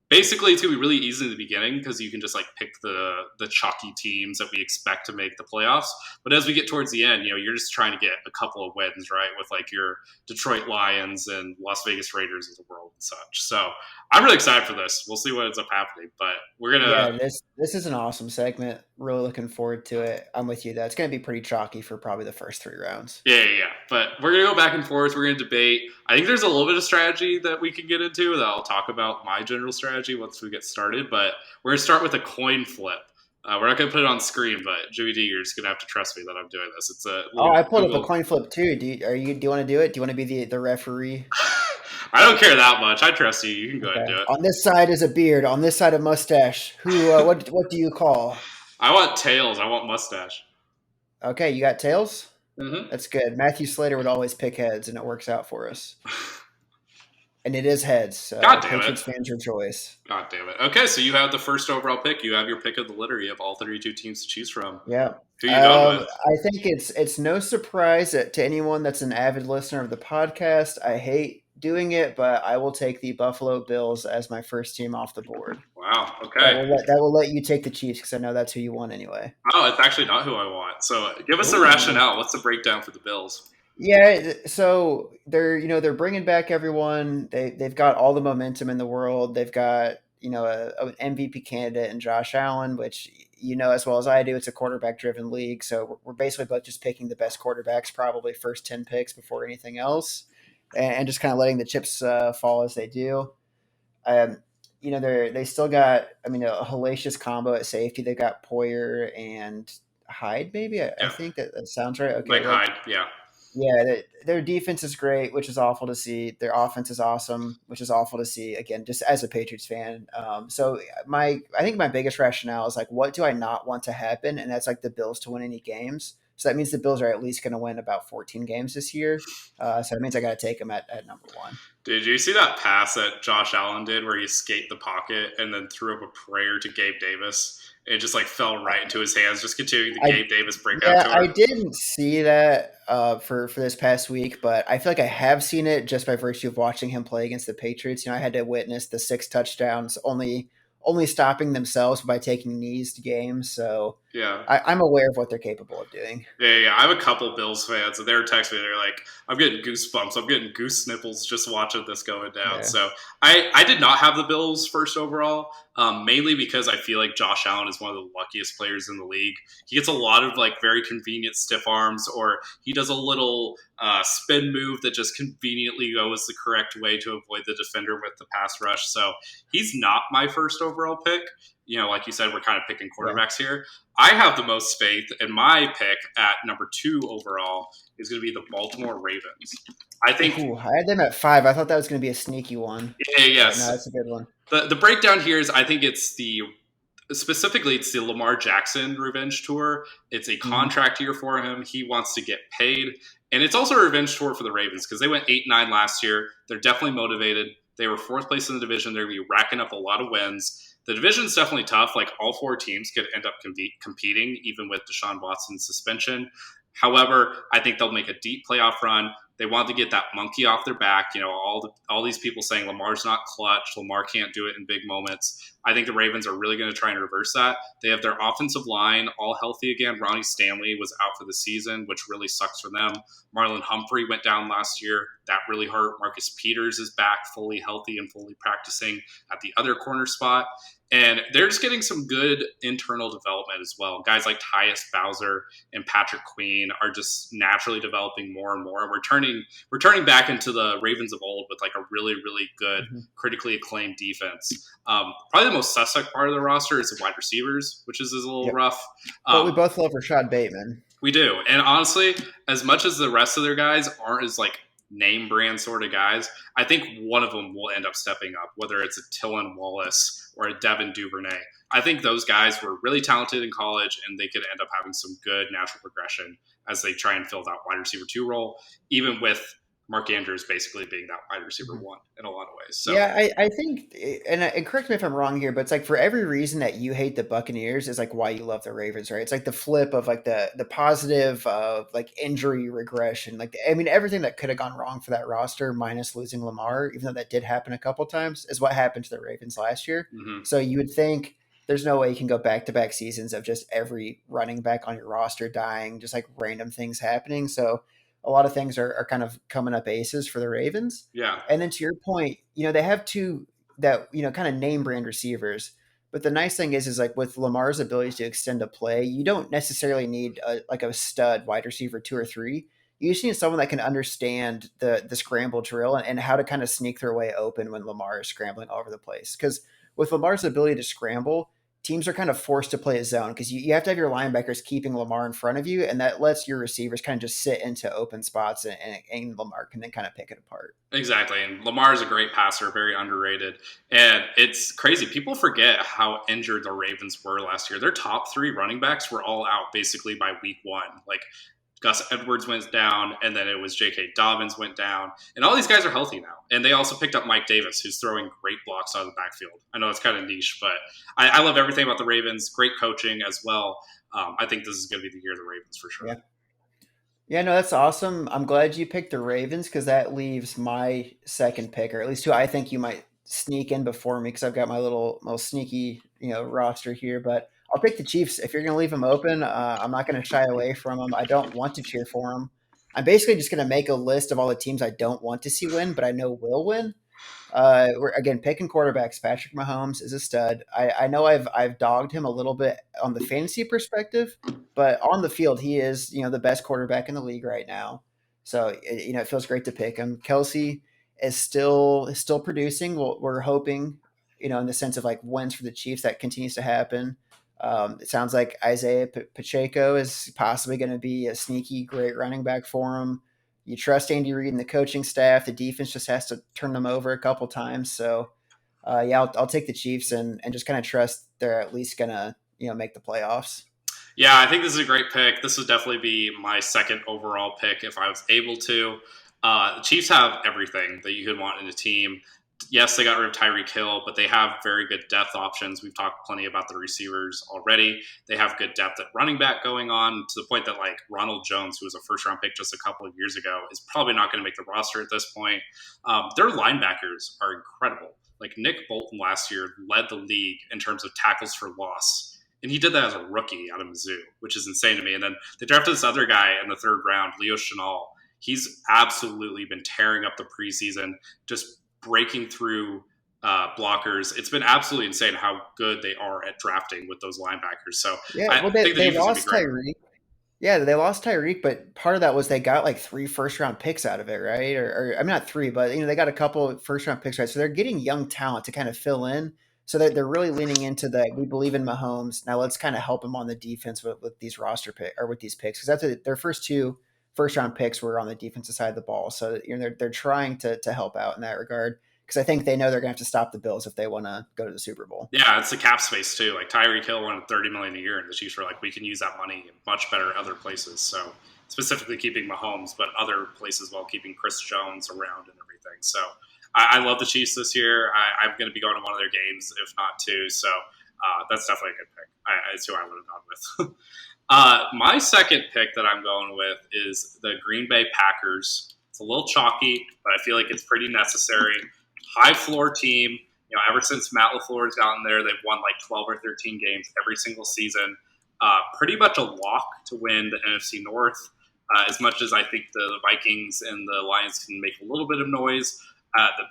basically, it's going to be really easy in the beginning because you can just like pick the chalky teams that we expect to make the playoffs. But as we get towards the end, you're just trying to get a couple of wins, right? With like your Detroit Lions and Las Vegas Raiders of the world and such. So I'm really excited for this. We'll see what ends up happening. But we're going Yeah, to this is an awesome segment. Really looking forward to it. I'm with you. That's going to be pretty chalky for probably the first 3 rounds. Yeah. But we're going to go back and forth. We're going to debate. I think there's a little bit of strategy that we can get into that I'll talk about my general strategy once we get started. But we're going to start with a coin flip. We're not going to put it on screen, but Joey D, you're just going to have to trust me that I'm doing this. It's a Oh, little I pulled up a Google. coin flip too. Do you want to do it? Do you want to be the referee? I don't care that much. I trust you. You can go ahead and Okay. do it. On this side is a beard. On this side a mustache. Who? What do you call? I want tails. I want mustache. Okay, you got tails? Hmm. That's good. Matthew Slater would always pick heads, and it works out for us. And it is heads. God damn it. Patriots fans rejoice. God damn it. Okay, so you have the first overall pick. You have your pick of the litter. You have all 32 teams to choose from. Yeah. Who you going with? I think it's no surprise that to anyone that's an avid listener of the podcast. I hate doing it, but I will take the Buffalo Bills as my first team off the board. Wow. Okay. That will let you take the Chiefs because I know that's who you want anyway. Oh, it's actually not who I want. So give us the Ooh. rationale. What's the breakdown for the Bills? Yeah, so they're bringing back everyone. They've got all the momentum in the world. They've got an MVP candidate in Josh Allen, which as well as I do, it's a quarterback driven league. So we're basically both just picking the best quarterbacks, probably first 10 picks before anything else, and just kind of letting the chips fall as they do. Um, they still got a hellacious combo at safety. They've got Poyer and Hyde, maybe I Yeah. think that sounds right. Okay, Like like Hyde. Yeah. yeah, their defense is great, which is awful to see. Their offense is awesome, which is awful to see. Again, just as a Patriots fan, so I think my biggest rationale is like, what do I not want to happen? And that's like the Bills to win any games. So that means the Bills are at least going to win about 14 games this year. So that means I got to take them at number one. Did you see that pass that Josh Allen did where he escaped the pocket and then threw up a prayer to Gabe Davis? It just like fell right into his hands, just continuing the I Gabe Davis breakout Yeah, I tour. didn't see that for this past week, but I feel like I have seen it just by virtue of watching him play against the Patriots. I had to witness the 6 touchdowns, only stopping themselves by taking knees to games. So Yeah. I'm aware of what they're capable of doing. Yeah. I have a couple Bills fans, and they were texting me. They're like, "I'm getting goosebumps. I'm getting goose nipples just watching this going down." Yeah. So I did not have the Bills first overall, mainly because I feel like Josh Allen is one of the luckiest players in the league. He gets a lot of like very convenient stiff arms, or he does a little spin move that just conveniently goes the correct way to avoid the defender with the pass rush. So he's not my first overall pick. Like you said, we're kind of picking Yeah. quarterbacks here. I have the most faith, and my pick at number 2 overall is going to be the Baltimore Ravens. I think, Ooh, I had them at 5. I thought that was going to be a sneaky one, yeah, but no, yes. that's a good one. The breakdown here is I think it's the Lamar Jackson revenge tour. It's a Hmm. contract year for him. He wants to get paid. And it's also a revenge tour for the Ravens because they went 8-9 last year. They're definitely motivated. They were 4th place in the division. They're going to be racking up a lot of wins. The division's definitely tough. Like all 4 teams could end up competing, even with Deshaun Watson's suspension. However, I think they'll make a deep playoff run. They want to get that monkey off their back. All these people saying Lamar's not clutch, Lamar can't do it in big moments. I think the Ravens are really going to try and reverse that. They have their offensive line all healthy again. Ronnie Stanley was out for the season, which really sucks for them. Marlon Humphrey went down last year. That really hurt. Marcus Peters is back fully healthy and fully practicing at the other corner spot. And they're just getting some good internal development as well. Guys like Tyus Bowser and Patrick Queen are just naturally developing more and more. And we're turning back into the Ravens of old with like a really, really good, Hmm. critically acclaimed defense. Probably the most suspect part of the roster is the wide receivers, which is a little Yep. rough. But we Um, both love Rashad Bateman. we do. And honestly, as much as the rest of their guys aren't as like name brand sort of guys, I think one of them will end up stepping up, whether it's a Tylan Wallace or a Devin Duvernay. I think those guys were really talented in college and they could end up having some good natural progression as they try and fill that wide receiver 2 role, even with Mark Andrews basically being that wide receiver 1 in a lot of ways. So Yeah, I think, and correct me if I'm wrong here, but it's like for every reason that you hate the Buccaneers is like why you love the Ravens, right? It's like the flip of like the positive of like injury regression. Like, I mean, everything that could have gone wrong for that roster, minus losing Lamar, even though that did happen a couple times, is what happened to the Ravens last year. mhm. So you would think there's no way you can go back to back seasons of just every running back on your roster dying, just like random things happening. So a lot of things are kind of coming up aces for the Ravens. Yeah. And then to your point, they have two that, kind of name brand receivers. But the nice thing is like with Lamar's ability to extend a play, you don't necessarily need like a stud wide receiver 2 or 3. You just need someone that can understand the scramble drill and how to kind of sneak their way open when Lamar is scrambling all over the place. Because with Lamar's ability to scramble, teams are kind of forced to play a zone because you have to have your linebackers keeping Lamar in front of you, and that lets your receivers kind of just sit into open spots, and Lamar can then kind of pick it apart. Exactly. And Lamar is a great passer, very underrated. And it's crazy. People forget how injured the Ravens were last year. Their top three running backs were all out basically by week one. Like Gus Edwards went down, and then it was J.K. Dobbins went down. And all these guys are healthy now. And they also picked up Mike Davis, who's throwing great blocks out of the backfield. I know it's kind of niche, but I love everything about the Ravens. Great coaching as well. I think this is going to be the year of the Ravens for sure. Yeah. Yeah, no, that's awesome. I'm glad you picked the Ravens because that leaves my second pick, or at least who I think you might sneak in before me because I've got my little sneaky roster here. But I'll pick the Chiefs. If you're going to leave them open, I'm not going to shy away from them. I don't want to cheer for them. I'm basically just going to make a list of all the teams I don't want to see win, but I know will win. We're again picking quarterbacks. Patrick Mahomes is a stud. I know I've dogged him a little bit on the fantasy perspective, but on the field he is the best quarterback in the league right now. So it feels great to pick him. Kelsey is still producing. We're hoping in the sense of like wins for the Chiefs that continues to happen. It sounds like Isaiah Pacheco is possibly going to be a sneaky great running back for him. You trust Andy Reid and the coaching staff. The defense just has to turn them over a couple times. So, yeah, I'll take the Chiefs and just kind of trust they're at least gonna make the playoffs. Yeah, I think this is a great pick. This would definitely be my second overall pick if I was able to. The Chiefs have everything that you could want in a team. Yes, they got rid of Tyreek Hill, but they have very good depth options. We've talked plenty about the receivers already. They have good depth at running back going on to the point that like Ronald Jones, who was a first round pick just a couple of years ago, is probably not going to make the roster at this point. Their linebackers are incredible. Like Nick Bolton last year led the league in terms of tackles for loss. And he did that as a rookie out of Mizzou, which is insane to me. And then they drafted this other guy in the third round, Leo Chenal. He's absolutely been tearing up the preseason, just breaking through blockers. It's been absolutely insane how good they are at drafting with those linebackers. So Yeah, I well, think the they defense is going to be lost great. Tyreek. Yeah, they lost Tyreek, but part of that was they got like three first round picks out of it, right? Or I mean, not three, but they got a couple of first round picks, right? So they're getting young talent to kind of fill in. So they're really leaning into that. We believe in Mahomes. Now let's kind of help him on the defense with these roster pick or with these picks because their first two first round picks were on the defensive side of the ball. So they're trying to help out in that regard because I think they know they're going to have to stop the Bills if they want to go to the Super Bowl. Yeah, it's the cap space too. Like Tyreek Hill wanted $30 million a year, and the Chiefs were like, we can use that money in much better other places. So specifically keeping Mahomes, but other places while keeping Chris Jones around and everything. So I love the Chiefs this year. I'm going to be going to one of their games, if not two. So that's definitely a good pick. It's who I would have gone with. My second pick that I'm going with is the Green Bay Packers. It's a little chalky, but I feel like it's pretty necessary. High floor team. Ever since Matt LaFleur's gotten there, they've won like 12 or 13 games every single season. Pretty much a lock to win the NFC North. As much as I think the Vikings and the Lions can make a little bit of noise,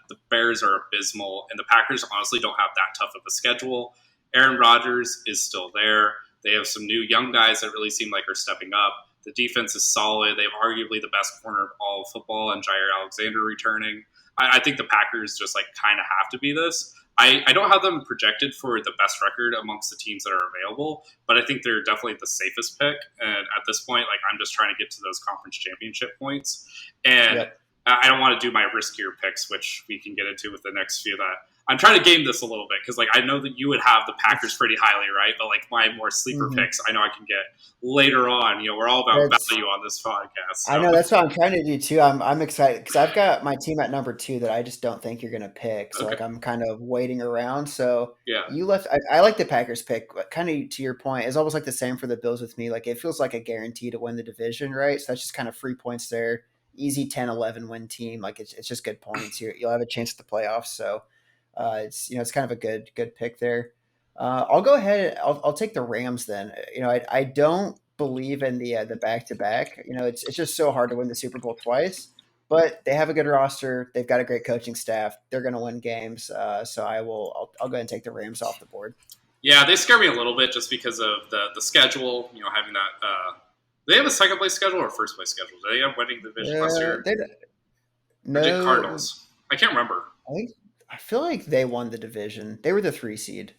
the Bears are abysmal, and the Packers honestly don't have that tough of a schedule. Aaron Rodgers is still there. They have some new young guys that really seem like are stepping up. The defense is solid. They have arguably the best corner of all of football, and Jair Alexander returning. I think the Packers just like kind of have to be this. I don't have them projected for the best record amongst the teams that are available, but I think they're definitely the safest pick. And at this point, like I'm just trying to get to those conference championship points. And Yep. I don't want to do my riskier picks, which we can get into with the next few that I'm trying to game this a little bit because like I know that you would have the Packers pretty highly, right? But like my more sleeper Mhm. picks, I know I can get later on. We're all about That's value on this podcast. I So know that's what I'm trying to do too. I'm excited because I've got my team at number two that I just don't think you're going to pick. So okay, like I'm kind of waiting around. So yeah. you left. I like the Packers pick, but kind of to your point, it's almost like the same for the Bills with me. Like it feels like a guarantee to win the division, right? So that's just kind of free points there. Easy 10-11 win team. Like it's just good points. You'll have a chance at the playoffs. So it's kind of a good pick there. I'll go ahead. I'll take the Rams then. I don't believe in the back to back. It's just so hard to win the Super Bowl twice. But they have a good roster. They've got a great coaching staff. They're going to win games. So I'll go ahead and take the Rams off the board. Yeah, they scare me a little bit just because of the schedule. Having that. They have a second place schedule or first place schedule. Did they have winning the division last year? They Or did no. Cardinals? I can't remember. I feel like they won the division. They were the 3 seed,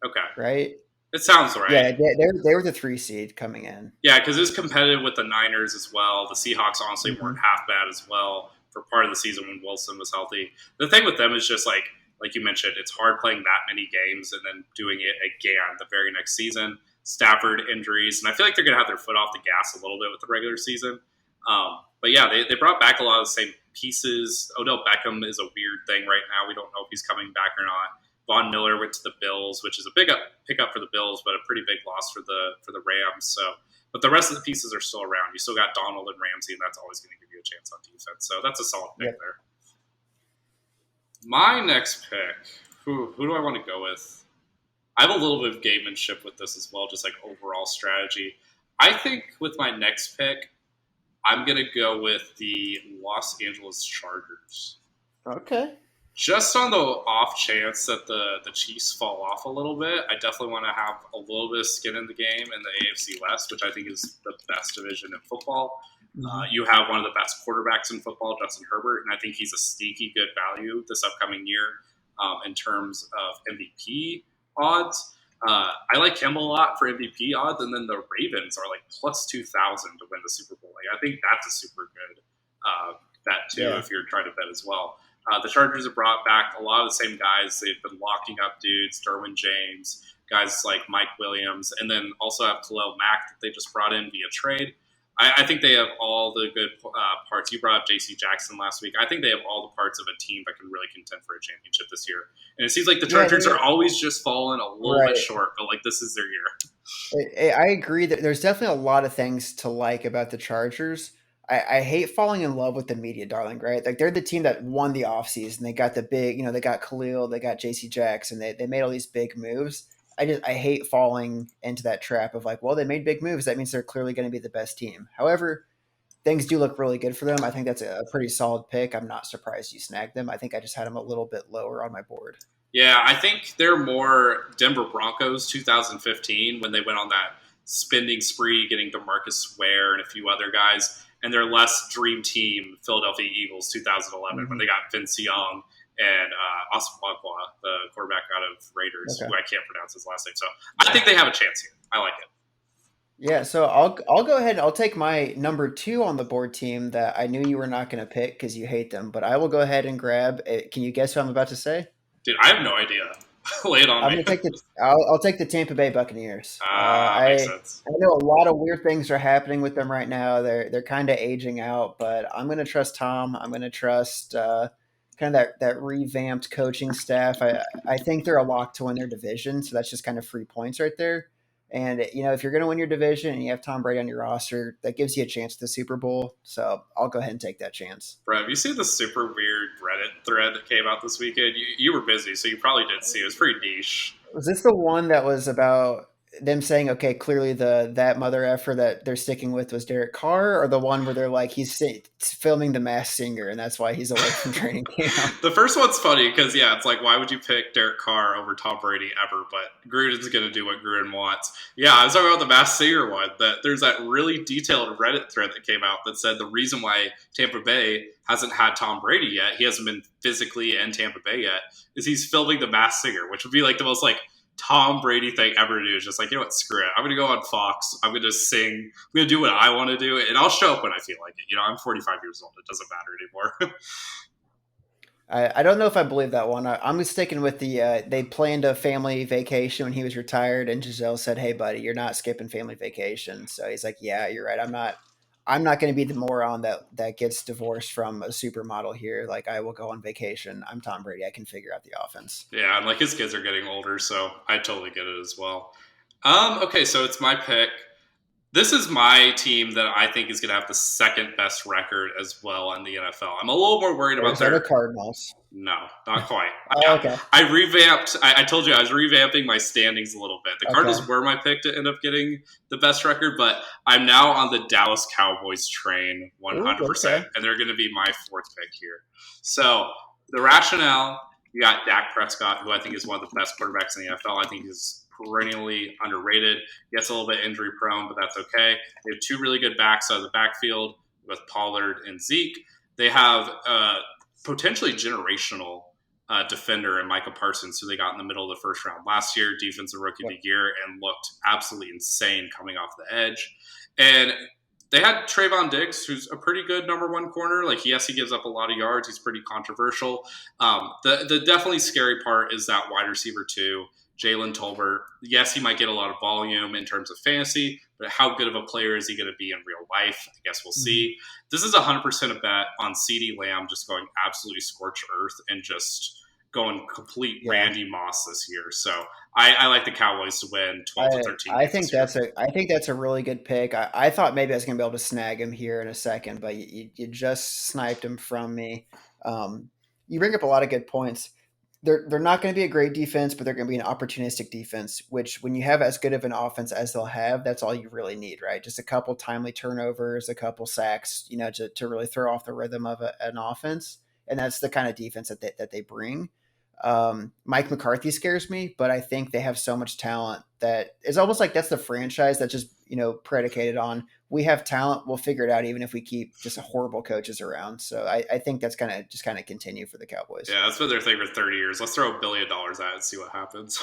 Okay. right? It sounds right. Yeah, they were the 3 seed coming in. Yeah, because it was competitive with the Niners as well. The Seahawks honestly weren't Hmm. half bad as well for part of the season when Wilson was healthy. The thing with them is just like you mentioned, it's hard playing that many games and then doing it again the very next season. Stafford injuries, and I feel like they're going to have their foot off the gas a little bit with the regular season. But yeah, they brought back a lot of the same pieces. Odell Beckham is a weird thing right now. We don't know if he's coming back or not. Von Miller went to the Bills, which is a big pickup for the Bills, but a pretty big loss for the Rams. So, but the rest of the pieces are still around. You still got Donald and Ramsey, and that's always going to give you a chance on defense. So that's a solid pick Yep. there. My next pick, who do I want to go with? I have a little bit of gamemanship with this as well, just like overall strategy. I think with my next pick, I'm going to go with the Los Angeles Chargers. Okay. Just on the off chance that the Chiefs fall off a little bit, I definitely want to have a little bit of skin in the game in the AFC West, which I think is the best division in football. Hmm. You have one of the best quarterbacks in football, Justin Herbert, and I think he's a sneaky good value this upcoming year in terms of MVP odds. I like him a lot for MVP odds, and then the Ravens are like plus 2,000 to win the Super Bowl. Like, I think that's a super good bet too Yeah. if you're trying to bet as well. The Chargers have brought back a lot of the same guys. They've been locking up dudes, Derwin James, guys like Mike Williams, and then also have Khalil Mack that they just brought in via trade. I think they have all the good parts. You brought up J.C. Jackson last week. I think they have all the parts of a team that can really contend for a championship this year. And it seems like the Yeah, Chargers are always just falling a little bit right. short, but like this is their year. I agree that there's definitely a lot of things to like about the Chargers. I hate falling in love with the media darling, right? Like they're the team that won the offseason. They got the big, they got Khalil, they got JC Jackson, they made all these big moves. I hate falling into that trap of like, well, they made big moves. That means they're clearly going to be the best team. However, things do look really good for them. I think that's a pretty solid pick. I'm not surprised you snagged them. I think I just had them a little bit lower on my board. Yeah, I think they're more Denver Broncos 2015 when they went on that spending spree, getting DeMarcus Ware and a few other guys, and they're less dream team Philadelphia Eagles 2011 when Hmm. they got Vince Young and Austin Bagua, the quarterback out of Raiders, Okay. who I can't pronounce his last name. So I think they have a chance here. I like it. Yeah, so I'll go ahead and I'll take my number two on the board team that I knew you were not going to pick because you hate them, but I will go ahead and grab. Can you guess who I'm about to say? Dude, I have no idea. Lay it on I'm me. going to take the. I'll take the Tampa Bay Buccaneers. Makes sense. I know a lot of weird things are happening with them right now. They're kind of aging out, but I'm going to trust Tom. I'm going to trust kind of that revamped coaching staff. I think they're a lock to win their division, so that's just kind of free points right there. And if you're going to win your division and you have Tom Brady on your roster, that gives you a chance at the Super Bowl. So I'll go ahead and take that chance. Bro, have you seen the super weird Reddit thread that came out this weekend? You were busy, so you probably did see it. It was pretty niche. Was this the one that was about them saying, okay, clearly that mother effer that they're sticking with was Derek Carr, or the one where they're like filming the Masked Singer and that's why he's away from training camp? The first one's funny because, yeah, it's like, why would you pick Derek Carr over Tom Brady ever? But Gruden's going to do what Gruden wants. Yeah, I was talking about the Masked Singer one. That there's that really detailed Reddit thread that came out that said the reason why Tampa Bay hasn't had Tom Brady yet, he hasn't been physically in Tampa Bay yet, is he's filming the Masked Singer, which would be like the most like Tom Brady thing ever to do. Is just like, you know what, screw it. I'm going to go on Fox. I'm going to sing. I'm going to do what I want to do, and I'll show up when I feel like it. I'm 45 years old. It doesn't matter anymore. I don't know if I believe that one. I'm sticking with they planned a family vacation when he was retired, and Giselle said, "Hey, buddy, you're not skipping family vacation." So he's like, "Yeah, you're right. I'm not going to be the moron that gets divorced from a supermodel here. Like, I will go on vacation. I'm Tom Brady. I can figure out the offense." Yeah, and like his kids are getting older, so I totally get it as well. Okay, so it's my pick. This is my team that I think is going to have the second best record as well in the NFL. I'm a little more worried about Arizona their. Cardinals. No, not quite. Oh, okay. I revamped. I told you I was revamping my standings a little bit. The Okay. Cardinals were my pick to end up getting the best record, but I'm now on the Dallas Cowboys train Ooh, 100%, okay. and they're going to be my fourth pick here. So the rationale: you got Dak Prescott, who I think is one of the best quarterbacks in the NFL. I think he's perennially underrated. Gets a little bit injury prone, but that's okay. They have two really good backs out of the backfield with Pollard and Zeke. They have potentially generational defender and Micah Parsons, who they got in the middle of the first round last year, defensive rookie of the year, and looked absolutely insane coming off the edge. And they had Trayvon Diggs, who's a pretty good number one corner. Like, yes, he gives up a lot of yards. He's pretty controversial. The definitely scary part is that wide receiver too, Jalen Tolbert. Yes, he might get a lot of volume in terms of fantasy, but how good of a player is he going to be in real life? I guess we'll see. This is 100% a bet on CeeDee Lamb just going absolutely scorched earth and just going complete Randy Moss this year. So I like the Cowboys to win 12 to 13. I think that's a really good pick. I thought maybe I was going to be able to snag him here in a second, but you just sniped him from me. You bring up a lot of good points. They're not going to be a great defense, but they're going to be an opportunistic defense, which when you have as good of an offense as they'll have, that's all you really need, right? Just a couple timely turnovers, a couple sacks, to really throw off the rhythm of an offense. And that's the kind of defense that they bring. Mike McCarthy scares me, but I think they have so much talent that it's almost like that's the franchise that's just, predicated on we have talent. We'll figure it out even if we keep just horrible coaches around. So I think that's going to just kind of continue for the Cowboys. Yeah, that's been their thing for 30 years. Let's throw $1 billion at it and see what happens.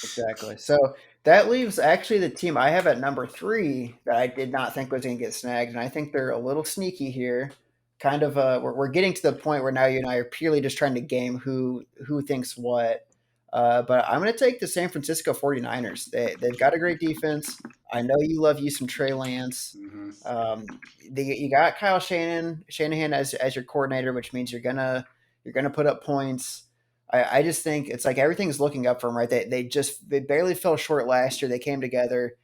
Exactly. So that leaves actually the team I have at number 3 that I did not think was going to get snagged. And I think they're a little sneaky here. Kind of we're getting to the point where now you and I are purely just trying to game who thinks what. But I'm going to take the San Francisco 49ers. They've got a great defense. I know you love you some Trey Lance. You got Kyle Shanahan as your coordinator, which means you're gonna put up points. I just think it's like everything's looking up for them, right? They barely fell short last year. They came together.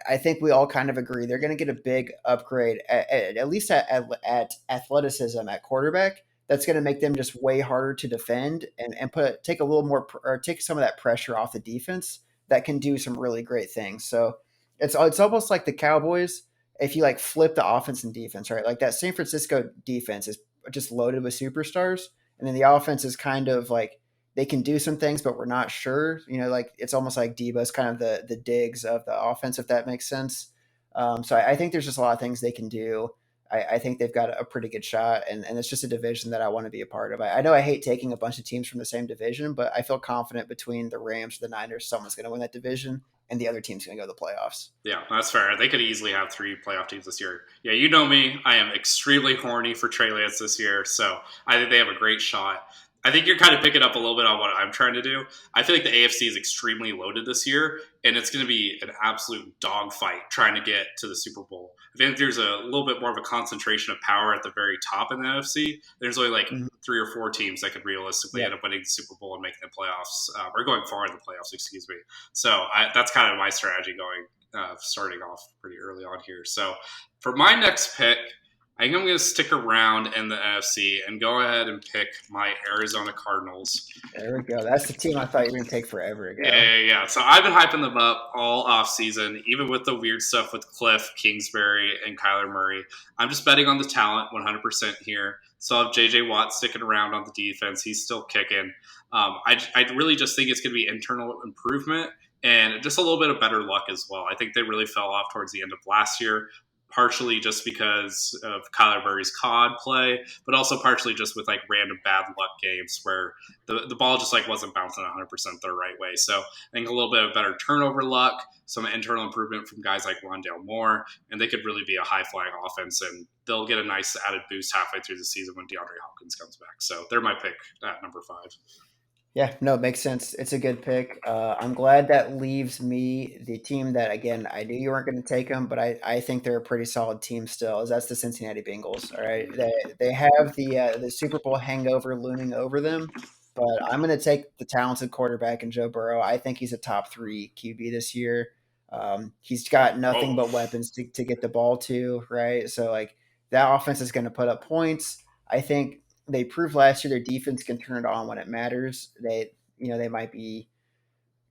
I think we all kind of agree they're going to get a big upgrade, at least at athleticism at quarterback. That's going to make them just way harder to defend and take a little more or take some of that pressure off the defense that can do some really great things. So it's almost like the Cowboys if you like flip the offense and defense, right? Like that San Francisco defense is just loaded with superstars, and then the offense is kind of like they can do some things, but we're not sure. Like it's almost like Debo's kind of the digs of the offense, if that makes sense. So I think there's just a lot of things they can do. I think they've got a pretty good shot, and it's just a division that I want to be a part of. I know I hate taking a bunch of teams from the same division, but I feel confident between the Rams or the Niners, someone's going to win that division, and the other team's going to go to the playoffs. Yeah, that's fair. They could easily have 3 playoff teams this year. Yeah, you know me. I am extremely horny for Trey Lance this year, so I think they have a great shot. I think you're kind of picking up a little bit on what I'm trying to do. I feel like the AFC is extremely loaded this year, and it's going to be an absolute dogfight trying to get to the Super Bowl. I think there's a little bit more of a concentration of power at the very top in the NFC. There's only like 3 or 4 teams that could realistically end up winning the Super Bowl and making the playoffs, or going far in the playoffs, excuse me. So that's kind of my strategy going, starting off pretty early on here. So for my next pick, I think I'm going to stick around in the NFC and go ahead and pick my Arizona Cardinals. There we go. That's the team I thought you were going to take forever ago. Yeah. So I've been hyping them up all offseason, even with the weird stuff with Cliff, Kingsbury, and Kyler Murray. I'm just betting on the talent 100% here. So I have J.J. Watt sticking around on the defense. He's still kicking. I really just think it's going to be internal improvement and just a little bit of better luck as well. I think they really fell off towards the end of last year, partially just because of Kyler Murray's COD play, but also partially just with like random bad luck games where the ball just like wasn't bouncing 100% the right way. So I think a little bit of better turnover luck, some internal improvement from guys like Rondale Moore, and they could really be a high-flying offense, and they'll get a nice added boost halfway through the season when DeAndre Hopkins comes back. So they're my pick at number 5. Yeah, no, it makes sense. It's a good pick. I'm glad that leaves me the team that, again, I knew you weren't going to take them, but I think they're a pretty solid team still. Is that's the Cincinnati Bengals. All right, they have the Super Bowl hangover looming over them, but I'm going to take the talented quarterback in Joe Burrow. I think he's a top 3 QB this year. He's got nothing but weapons to get the ball to, right? So like that offense is going to put up points. I think they proved last year their defense can turn it on when it matters. They might be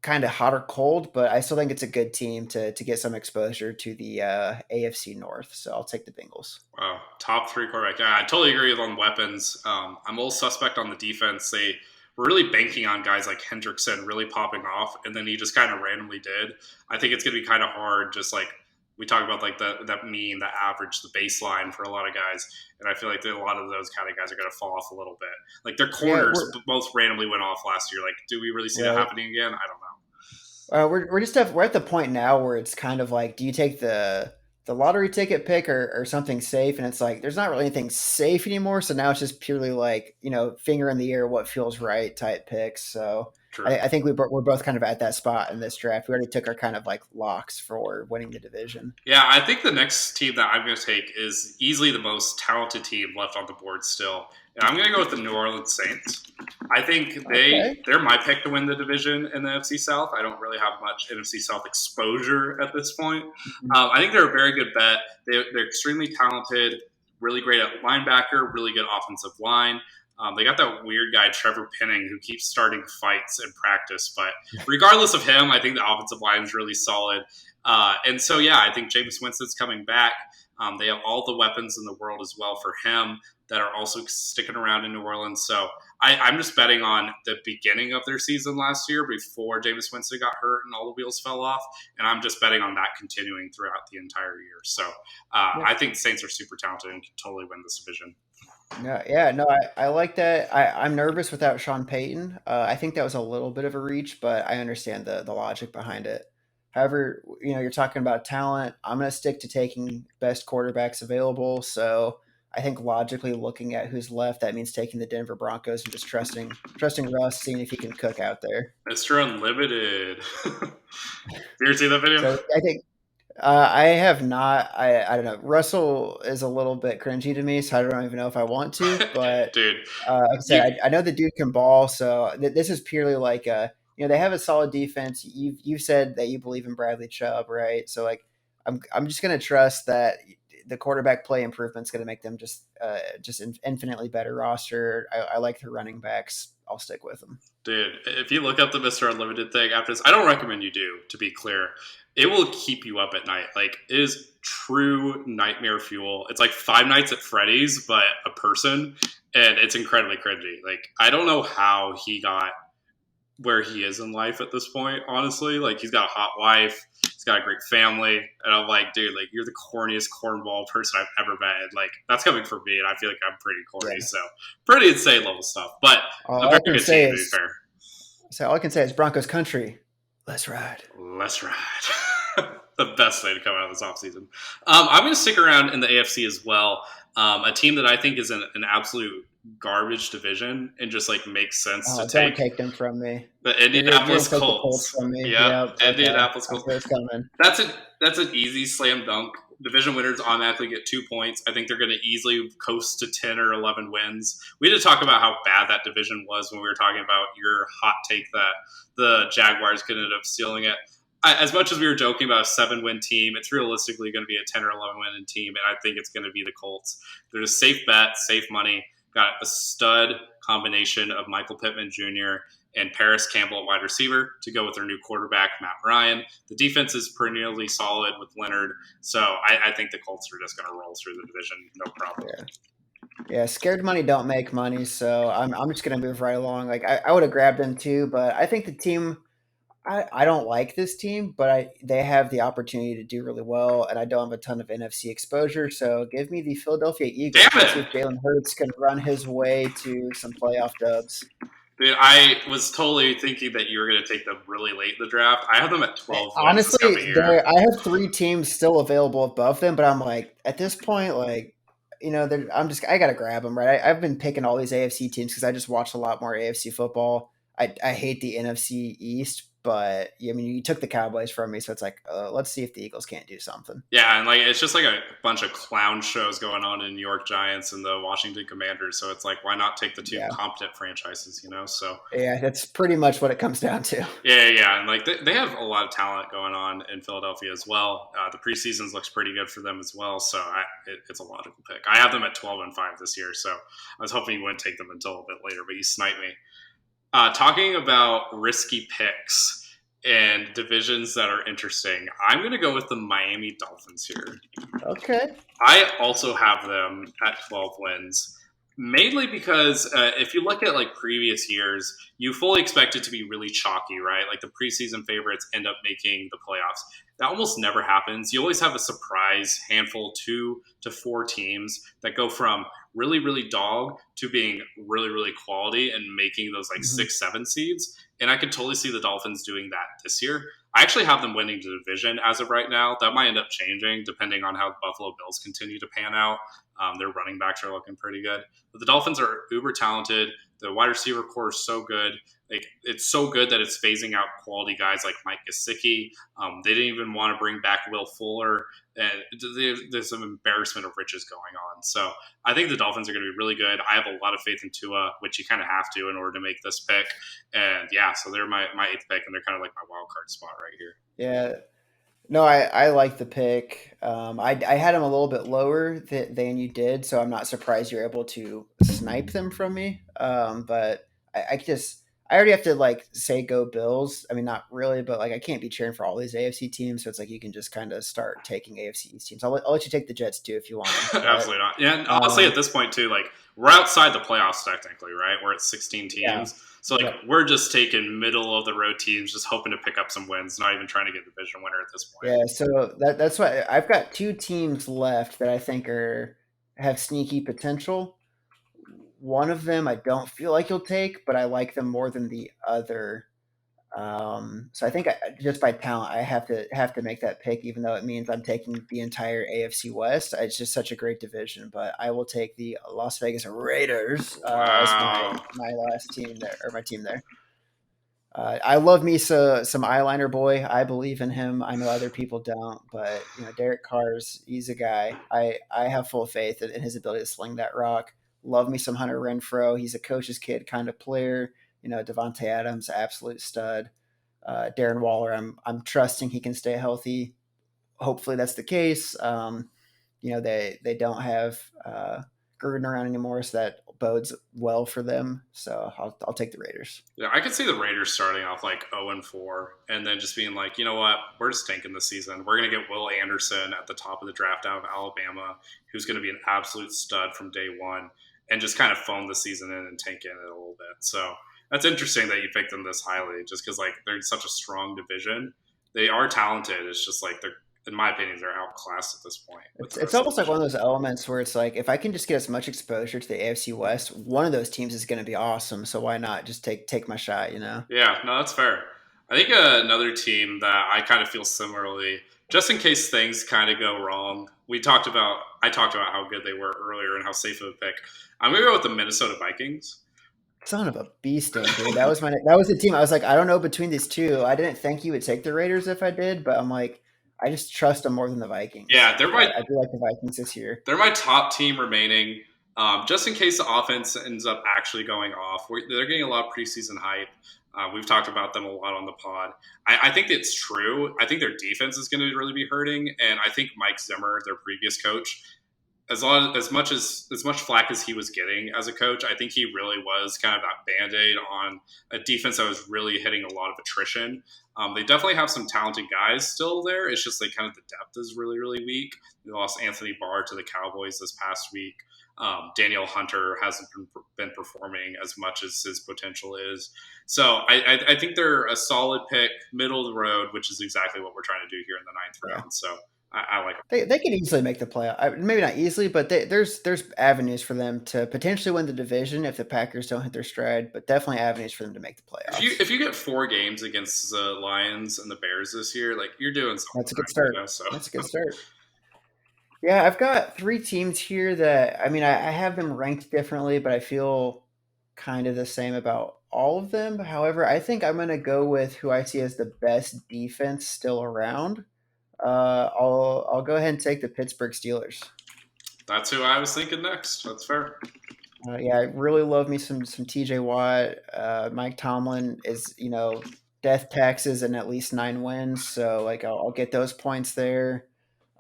kind of hot or cold, but I still think it's a good team to get some exposure to the AFC North. So I'll take the Bengals. Wow, top 3 quarterback. Yeah, I totally agree on weapons. I'm a little suspect on the defense. They were really banking on guys like Hendrickson really popping off, and then he just kind of randomly did. I think it's going to be kind of hard just like We talk about like that mean, the average, the baseline for a lot of guys, and I feel like a lot of those kind of guys are going to fall off a little bit. Like their Yeah, corners both randomly went off last year. Like, do we really see that right. happening again? I don't know. We're at the point now where it's kind of like, do you take the lottery ticket pick or something safe? And it's like there's not really anything safe anymore. So now it's just purely like, finger in the air, what feels right type picks. So True. I think we're both kind of at that spot in this draft. We already took our kind of like locks for winning the division. Yeah, I think the next team that I'm going to take is easily the most talented team left on the board still. And I'm going to go with the New Orleans Saints. I think Okay. they're my pick to win the division in the NFC South. I don't really have much NFC South exposure at this point. Mhm. I think they're a very good bet. They're extremely talented, really great at linebacker, really good offensive line. They got that weird guy, Trevor Penning, who keeps starting fights in practice. But regardless of him, I think the offensive line is really solid. And so, yeah, I think Jameis Winston's coming back. They have all the weapons in the world as well for him that are also sticking around in New Orleans. So I'm just betting on the beginning of their season last year before Jameis Winston got hurt and all the wheels fell off. And I'm just betting on that continuing throughout the entire year. So Yeah. I think the Saints are super talented and can totally win this division. No, I like that. I'm nervous without Sean Payton. I think that was a little bit of a reach, but I understand the logic behind it. However, you're talking about talent. I'm going to stick to taking best quarterbacks available. So I think logically looking at who's left, that means taking the Denver Broncos and just trusting Russ, seeing if he can cook out there. Mr. Unlimited. You ever see that video? So I think I have not. I don't know. Russell is a little bit cringy to me, so I don't even know if I want to. But Dude, like I you, said, I know the dude can ball. So this is purely like they have a solid defense. You've said that you believe in Bradley Chubb, right? So like I'm just gonna trust that the quarterback play improvement is gonna make them just infinitely better roster. I like their running backs. I'll stick with them. dude, if you look up the Mr. Unlimited thing after this, I don't recommend you do, to be clear. It will keep you up at night. Like, it is true nightmare fuel. It's like Five Nights at Freddy's, but a person, and it's incredibly cringy. Like, I don't know how he got where he is in life at this point, honestly. Like, he's got a hot wife, he's got a great family, and I'm like, dude, like, you're the corniest cornball person I've ever met. Like, that's coming from me, and I feel like I'm pretty corny, Yeah. so pretty insane level stuff, but a All I very can good team, say to be is fair. all I can say is Broncos country. Let's ride. Let's ride. The best way to come out of this offseason. I'm going to stick around in the AFC as well. A team that I think is an absolute garbage division and just like makes sense to Oh, don't take. take them from me. The You're gonna Indianapolis take the Colts Colts. from me. Yep, Yep. Okay. Indianapolis I Colts. see what's coming. That's an easy slam dunk. Division winners automatically get 2 points. I think they're going to easily coast to 10 or 11 wins. We did talk about how bad that division was when we were talking about your hot take that the Jaguars could end up stealing it. As much as we were joking about a 7-win team, it's realistically going to be a 10 or 11-win team, and I think it's going to be the Colts. They're a safe bet, safe money. Got a stud combination of Michael Pittman Jr. and Paris Campbell at wide receiver to go with their new quarterback, Matt Ryan. The defense is perennially solid with Leonard, so I think the Colts are just going to roll through the division, no problem. Yeah. Yeah, scared money don't make money, so I'm just gonna move right along. Like I would have grabbed them too, but I think the team I don't like this team, but they have the opportunity to do really well, and I don't have a ton of NFC exposure. So give me the Philadelphia Eagles. Damn Let's see it! if Jalen Hurts can run his way to some playoff dubs. Dude, I was totally thinking that you were going to take them really late in the draft. I have them at 12 wins this coming Honestly, year. I have three teams still available above them, but I'm like, at this point, like, I gotta grab them, right? I've been picking all these AFC teams because I just watch a lot more AFC football. I hate the NFC East, but I mean, you took the Cowboys from me, so it's like, let's see if the Eagles can't do something. Yeah, and like it's just like a bunch of clown shows going on in New York Giants and the Washington Commanders. So it's like, why not take the two Yeah, competent franchises? So yeah, that's pretty much what it comes down to. yeah, and like they have a lot of talent going on in Philadelphia as well. The preseasons looks pretty good for them as well. So it's a logical pick. I have them at 12-5 this year. So I was hoping you wouldn't take them until a bit later, but you sniped me. Talking about risky picks and divisions that are interesting, I'm going to go with the Miami Dolphins here. Okay. I also have them at 12 wins, mainly because if you look at like previous years, you fully expect it to be really chalky, right? Like the preseason favorites end up making the playoffs. That almost never happens. You always have a surprise handful, 2 to 4 teams that go from really, really dog to being really, really quality and making those like Mhm. 6, 7 seeds. And I could totally see the Dolphins doing that this year. I actually have them winning the division as of right now. That might end up changing depending on how the Buffalo Bills continue to pan out. Their running backs are looking pretty good. But the Dolphins are uber talented. The wide receiver core is so good. Like it's so good that it's phasing out quality guys like Mike Gesicki. They didn't even want to bring back Will Fuller, and there's some embarrassment of riches going on. So I think the Dolphins are going to be really good. I have a lot of faith in Tua, which you kind of have to in order to make this pick. And yeah, so they're my eighth pick, and they're kind of like my wild card spot right here. Yeah. No, I like the pick. I had them a little bit lower than you did, so I'm not surprised you're able to snipe them from me. But I already have to like say go Bills. I mean, not really, but like I can't be cheering for all these AFC teams, so it's like you can just kind of start taking AFC East teams. I'll let you take the Jets too if you want them, but Absolutely not. Yeah, and honestly, at um, this point too, like we're outside the playoffs technically, right? We're at 16 yeah, teams, so like yep. we're just taking middle of the road teams, just hoping to pick up some wins, not even trying to get a division winner at this point. Yeah, so that's why I've got two teams left that I think are have sneaky potential. One of them I don't feel like you'll take, but I like them more than the other. So I think just by talent, I have to make that pick, even though it means I'm taking the entire AFC West. It's just such a great division, but I will take the Las Vegas Raiders as Wow. my last team there, or my team there. I love me some eyeliner boy. I believe in him. I know other people don't, but Derek Carr's he's a guy. I have full faith in his ability to sling that rock. Love me some Hunter Renfro. He's a coach's kid kind of player. Devontae Adams, absolute stud. Darren Waller, I'm trusting he can stay healthy. Hopefully that's the case. They don't have Gruden around anymore, so that bodes well for them. So I'll take the Raiders. Yeah, I could see the Raiders starting off like 0-4, and then just being like, you know what, we're just tanking this season. We're going to get Will Anderson at the top of the draft out of Alabama, who's going to be an absolute stud from day one, and just kind of phone the season in and tank in it a little bit. So that's interesting that you picked them this highly, just because like they're such a strong division. They are talented. It's just like they're, in my opinion, they're outclassed at this point with It's the it's rest of the almost like one division. of those elements where it's like if I can just get as much exposure to the AFC West, one of those teams is going to be awesome. So why not just take my shot? Yeah, no, that's fair. I think another team that I kind of feel similarly, just in case things kind of go wrong. I talked about how good they were earlier and how safe of a pick. I'm gonna go with the Minnesota Vikings. Son of a bee sting, dude. That was the team. I was like, I don't know between these two. I didn't think you would take the Raiders if I did, but I'm like, I just trust them more than the Vikings. Yeah, they're But my I do like the Vikings this year. they're my top team remaining. Just in case the offense ends up actually going off, they're getting a lot of preseason hype. We've talked about them a lot on the pod. I think it's true. I think their defense is going to really be hurting, and I think Mike Zimmer, their previous coach, as much flack as he was getting as a coach, I think he really was kind of that band aid on a defense that was really hitting a lot of attrition. They definitely have some talented guys still there. It's just like kind of the depth is really really weak. They lost Anthony Barr to the Cowboys this past week. Daniel Hunter hasn't been performing as much as his potential is. So I think they're a solid pick, middle of the road, which is exactly what we're trying to do here in the ninth Yeah. round. So I like them. They could easily make the playoff. Maybe not easily, but there's avenues for them to potentially win the division if the Packers don't hit their stride. But definitely avenues for them to make the If you playoffs. if you get 4 games against the Lions and the Bears this year, like you're doing something That's a good right, start. So That's a good start. Yeah, I've got three teams here that I mean I have them ranked differently, but I feel kind of the same about all of them. However, I think I'm going to go with who I see as the best defense still around. I'll go ahead and take the Pittsburgh Steelers. that's who I was thinking next. That's fair. Yeah, I really love me some TJ Watt. Mike Tomlin is death taxes and at least 9 wins, so like I'll get those points there.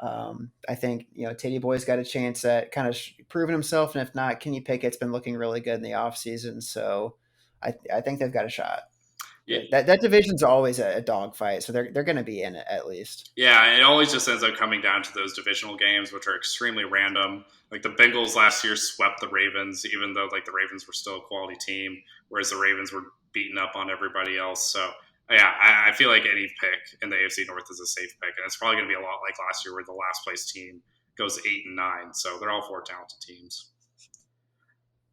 I think Teddy Boy's got a chance at kind of proving himself, and if not, Kenny Pickett's been looking really good in the offseason, so I think they've got a shot. Yeah, That division's always a dogfight, so they're going to be in it at least. yeah, it always just ends up coming down to those divisional games, which are extremely random. Like the Bengals last year swept the Ravens, even though like the Ravens were still a quality team, whereas the Ravens were beating up on everybody else. So Yeah, I feel like any pick in the AFC North is a safe pick, and it's probably going to be a lot like last year, where the last place team goes 8-9. So they're all four talented teams.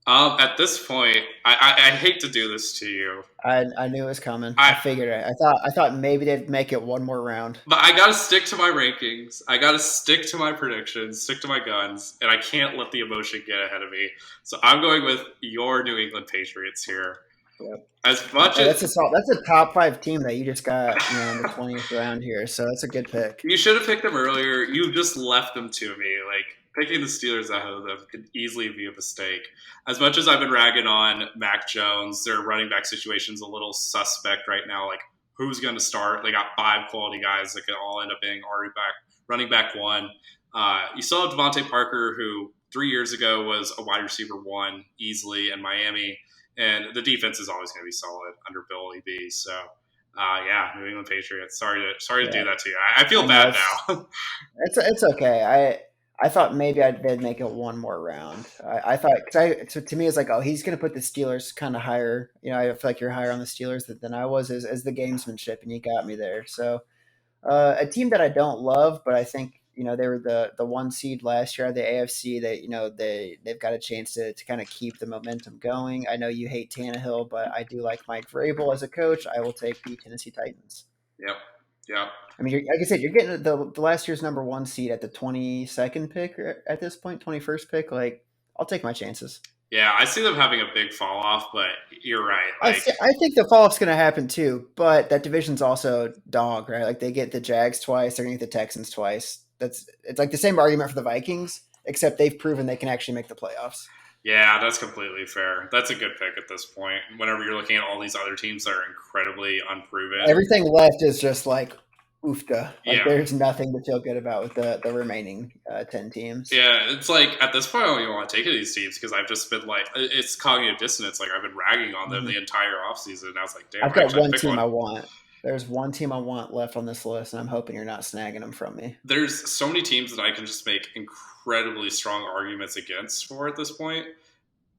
At this point, I hate to do this to you. I knew it was coming. I I figured it. I thought maybe they'd make it one more round. But I gotta stick to my rankings. I gotta stick to my predictions, stick to my guns, and I can't let the emotion get ahead of me. So I'm going with your New England Patriots here. Yep. As much Hey, as that's a top five team that you just got, in the 20th round here. So that's a good pick. you should have picked them earlier, you just left them to me. Like picking the Steelers ahead of them could easily be a mistake. As much as I've been ragging on Mac Jones, their running back situation's a little suspect right now. Like who's going to start? They got five quality guys that could all end up being running back one. You still have Devontae Parker, who 3 years ago was a wide receiver one easily in Miami, and the defense is always going to be solid under Bill EB. So, yeah, New England Patriots. Sorry to Yeah, do that to you. I feel I know bad now. it's okay. I thought maybe they'd make it one more round. I thought so to me it's like, oh, he's going to put the Steelers kind of higher. I feel like you're higher on the Steelers than I was as the gamesmanship, and you got me there. So a team that I don't love, but I think they were the one seed last year, the AFC. That they've got a chance to kind of keep the momentum going. I know you hate Tannehill, but I do like Mike Vrabel as a coach. I will take the Tennessee Titans. Yep. Yep. I mean, like I said, you're getting the last year's number one seed at the 22nd pick at this point, 21st pick. Like, I'll take my chances. Yeah, I see them having a big fall off, but you're right. Like, I think the fall off's going to happen too, but that division's also dog, right? Like they get the Jags twice, they're going to get the Texans twice. It's like the same argument for the Vikings, except they've proven they can actually make the playoffs. yeah, that's completely fair. That's a good pick at this point. Whenever you're looking at all these other teams that are incredibly unproven. Everything left is just like oofta. Like Yeah. there's nothing to feel good about with the remaining 10 teams. Yeah, it's like at this point, I don't even want to take any of these teams because I've just been like, it's cognitive dissonance. Like I've been ragging on them Mhm. the entire offseason. And I was like, damn, I've I got actually one pick team one. I want. There's one team I want left on this list, and I'm hoping you're not snagging them from me. There's so many teams that I can just make incredibly strong arguments against for at this point.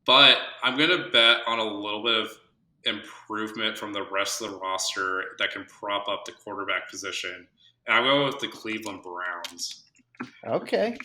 But I'm going to bet on a little bit of improvement from the rest of the roster that can prop up the quarterback position. And I'm going with the Cleveland Browns. Okay.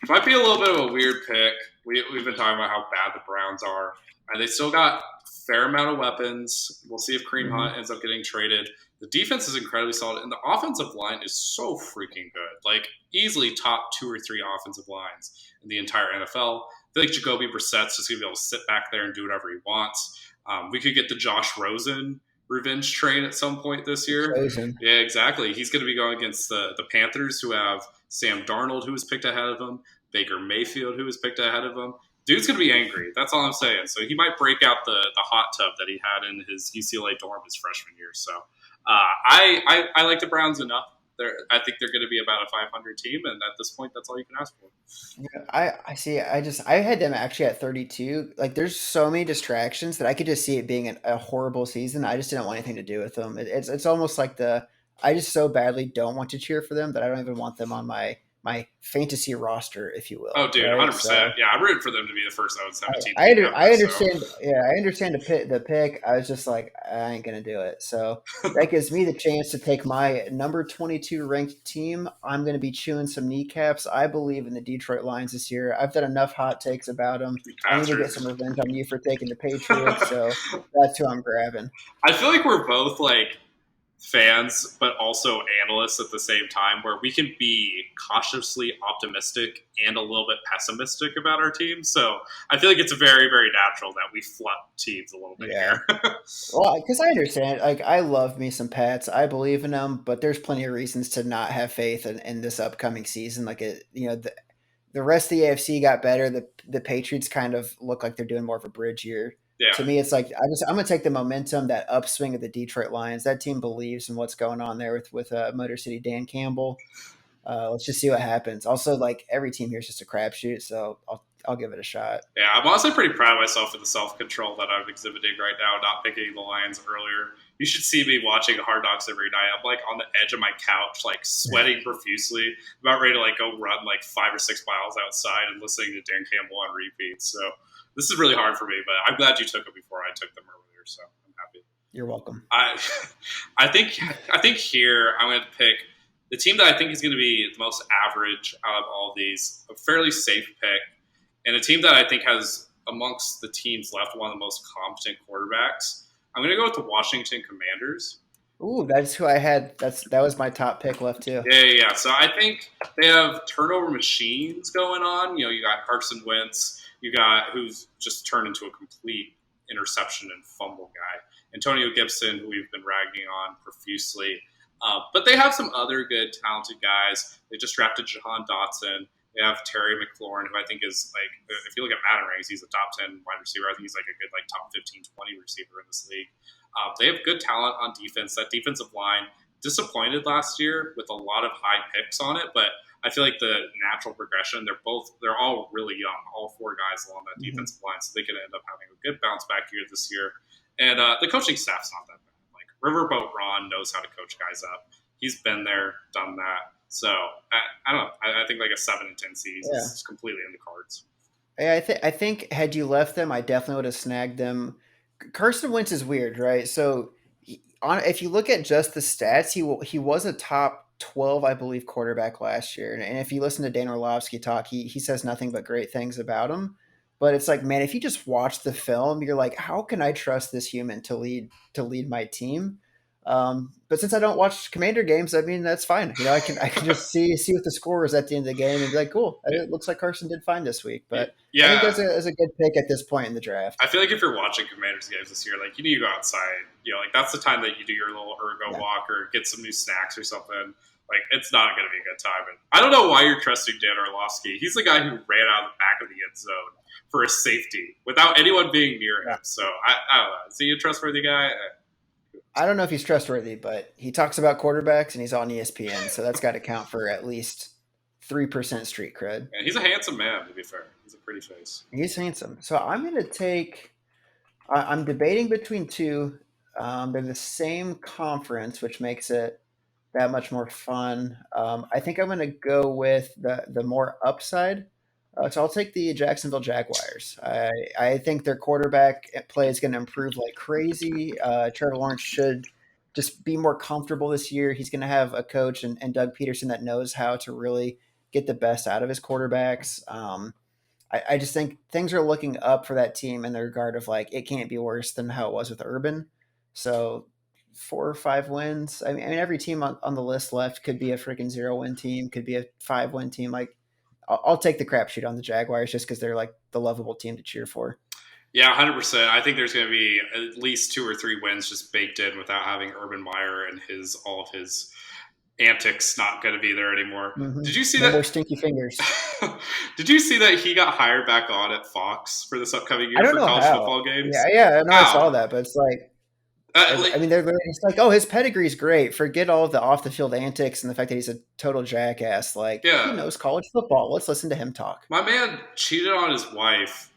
Might be a little bit of a weird pick. We've been talking about how bad the Browns are. And they still got a fair amount of weapons. We'll see if Kareem Hunt ends up getting traded. The defense is incredibly solid, and the offensive line is so freaking good. Like, easily top two or three offensive lines in the entire NFL. I feel like Jacoby Brissett's just going to be able to sit back there and do whatever he wants. We could get the Josh Rosen revenge train at some point this year. Chosen. Yeah, exactly. He's going to be going against the Panthers, who have Sam Darnold, who was picked ahead of him, Baker Mayfield, who was picked ahead of him. Dude's going to be angry. That's all I'm saying. So he might break out the hot tub that he had in his UCLA dorm his freshman year. So I like the Browns enough. I think they're going to be about a 500 team, and at this point, that's all you can ask for. I see. I had them actually at 32. Like, there's so many distractions that I could just see it being a horrible season. I just didn't want anything to do with them. It's almost like I just so badly don't want to cheer for them that I don't even want them on my fantasy roster, if you will. Oh, dude, right? 100%. So, Yeah, I'm rooting for them to be the first 17. I understand. So. Yeah, I understand the pick. I was just like, I ain't gonna do it. So that gives me the chance to take my number 22 ranked team. I'm gonna be chewing some kneecaps. I believe in the Detroit Lions this year. I've done enough hot takes about them. I need to get some revenge on you for taking the Patriots. So that's who I'm grabbing. I feel like we're both like fans, but also analysts at the same time, where we can be cautiously optimistic and a little bit pessimistic about our team. So I feel like it's very, very natural that we flip teams a little bit here. Well, because I understand. Like, I love me some Pats. I believe in them, but there's plenty of reasons to not have faith in this upcoming season. Like, the rest of the AFC got better. The Patriots kind of look like they're doing more of a bridge year. Yeah. To me, it's like I'm gonna take the momentum, that upswing of the Detroit Lions. That team believes in what's going on there with Motor City Dan Campbell. Let's just see what happens. Also, like, every team here is just a crapshoot, so I'll give it a shot. Yeah, I'm honestly pretty proud of myself for the self-control that I'm exhibiting right now, not picking the Lions earlier. You should see me watching Hard Knocks every night. I'm like on the edge of my couch, like sweating profusely, about ready to like go run like 5 or 6 miles outside and listening to Dan Campbell on repeat. So this is really hard for me, but I'm glad you took it before I took them earlier. So I'm happy. You're welcome. I I think here I'm going to pick the team that I think is going to be the most average out of all of these, a fairly safe pick, and a team that I think has amongst the teams left one of the most competent quarterbacks. I'm going to go with the Washington Commanders. Ooh, that's who I had. That was my top pick left too. Yeah. So I think they have turnover machines going on. You got Carson Wentz, you got who's just turned into a complete interception and fumble guy. Antonio Gibson, who we've been ragging on profusely. But they have some other good, talented guys. They just drafted Jahan Dotson. They have Terry McLaurin, who I think is like, if you look at Madden ranks, he's a top 10 wide receiver. I think he's like a good like top 15, 20 receiver in this league. They have good talent on defense. That defensive line disappointed last year with a lot of high picks on it, but I feel like the natural progression, they're all really young, all four guys along that defensive line, so they could end up having a good bounce back year this year. And the coaching staff's not that bad. Like Riverboat Ron knows how to coach guys up. He's been there, done that. So I don't know. I think like a 7-10 seed is completely in the cards. I think had you left them, I definitely would have snagged them. Carson Wentz is weird, right? So if you look at just the stats, he was a top 12, I believe, quarterback last year. And if you listen to Dan Orlovsky talk, he says nothing but great things about him. But it's like, man, if you just watch the film, you're like, how can I trust this human to lead my team? But since I don't watch Commander games, I mean that's fine. I can just see what the score is at the end of the game and be like, cool. It looks like Carson did fine this week. But yeah, I think that's a good pick at this point in the draft. I feel like if you're watching Commanders games this year, like you need to go outside. Like that's the time that you do your little ergo walk or get some new snacks or something. Like it's not going to be a good time. And I don't know why you're trusting Dan Orlovsky. He's the guy who ran out of the back of the end zone for a safety without anyone being near him. So I don't know. Is he a trustworthy guy? I don't know if he's trustworthy, but he talks about quarterbacks and he's on ESPN, so that's got to count for at least 3% street cred. Yeah, he's a handsome man, to be fair. He's a pretty face. He's handsome. So I'm going to take – I'm debating between two. They're the same conference, which makes it that much more fun. I think I'm going to go with the more upside. So I'll take the Jacksonville Jaguars. I think their quarterback play is going to improve like crazy. Trevor Lawrence should just be more comfortable this year. He's going to have a coach and Doug Peterson that knows how to really get the best out of his quarterbacks. I just think things are looking up for that team in the regard of like it can't be worse than how it was with Urban. So 4 or 5 wins. I mean every team on the list left could be a freaking 0-win team, could be a 5-win team. Like I'll take the crapshoot on the Jaguars just because they're like the lovable team to cheer for. Yeah, 100%. I think there's going to be at least 2 or 3 wins just baked in without having Urban Meyer and all of his antics not going to be there anymore. Mm-hmm. Did you see no that? More stinky fingers. Did you see that he got hired back on at Fox for this upcoming year for college football games? Yeah, I saw that, but it's like, I mean, it's like, oh, his pedigree's great. Forget all of the off the field antics and the fact that he's a total jackass. Like, he knows college football. Let's listen to him talk. My man cheated on his wife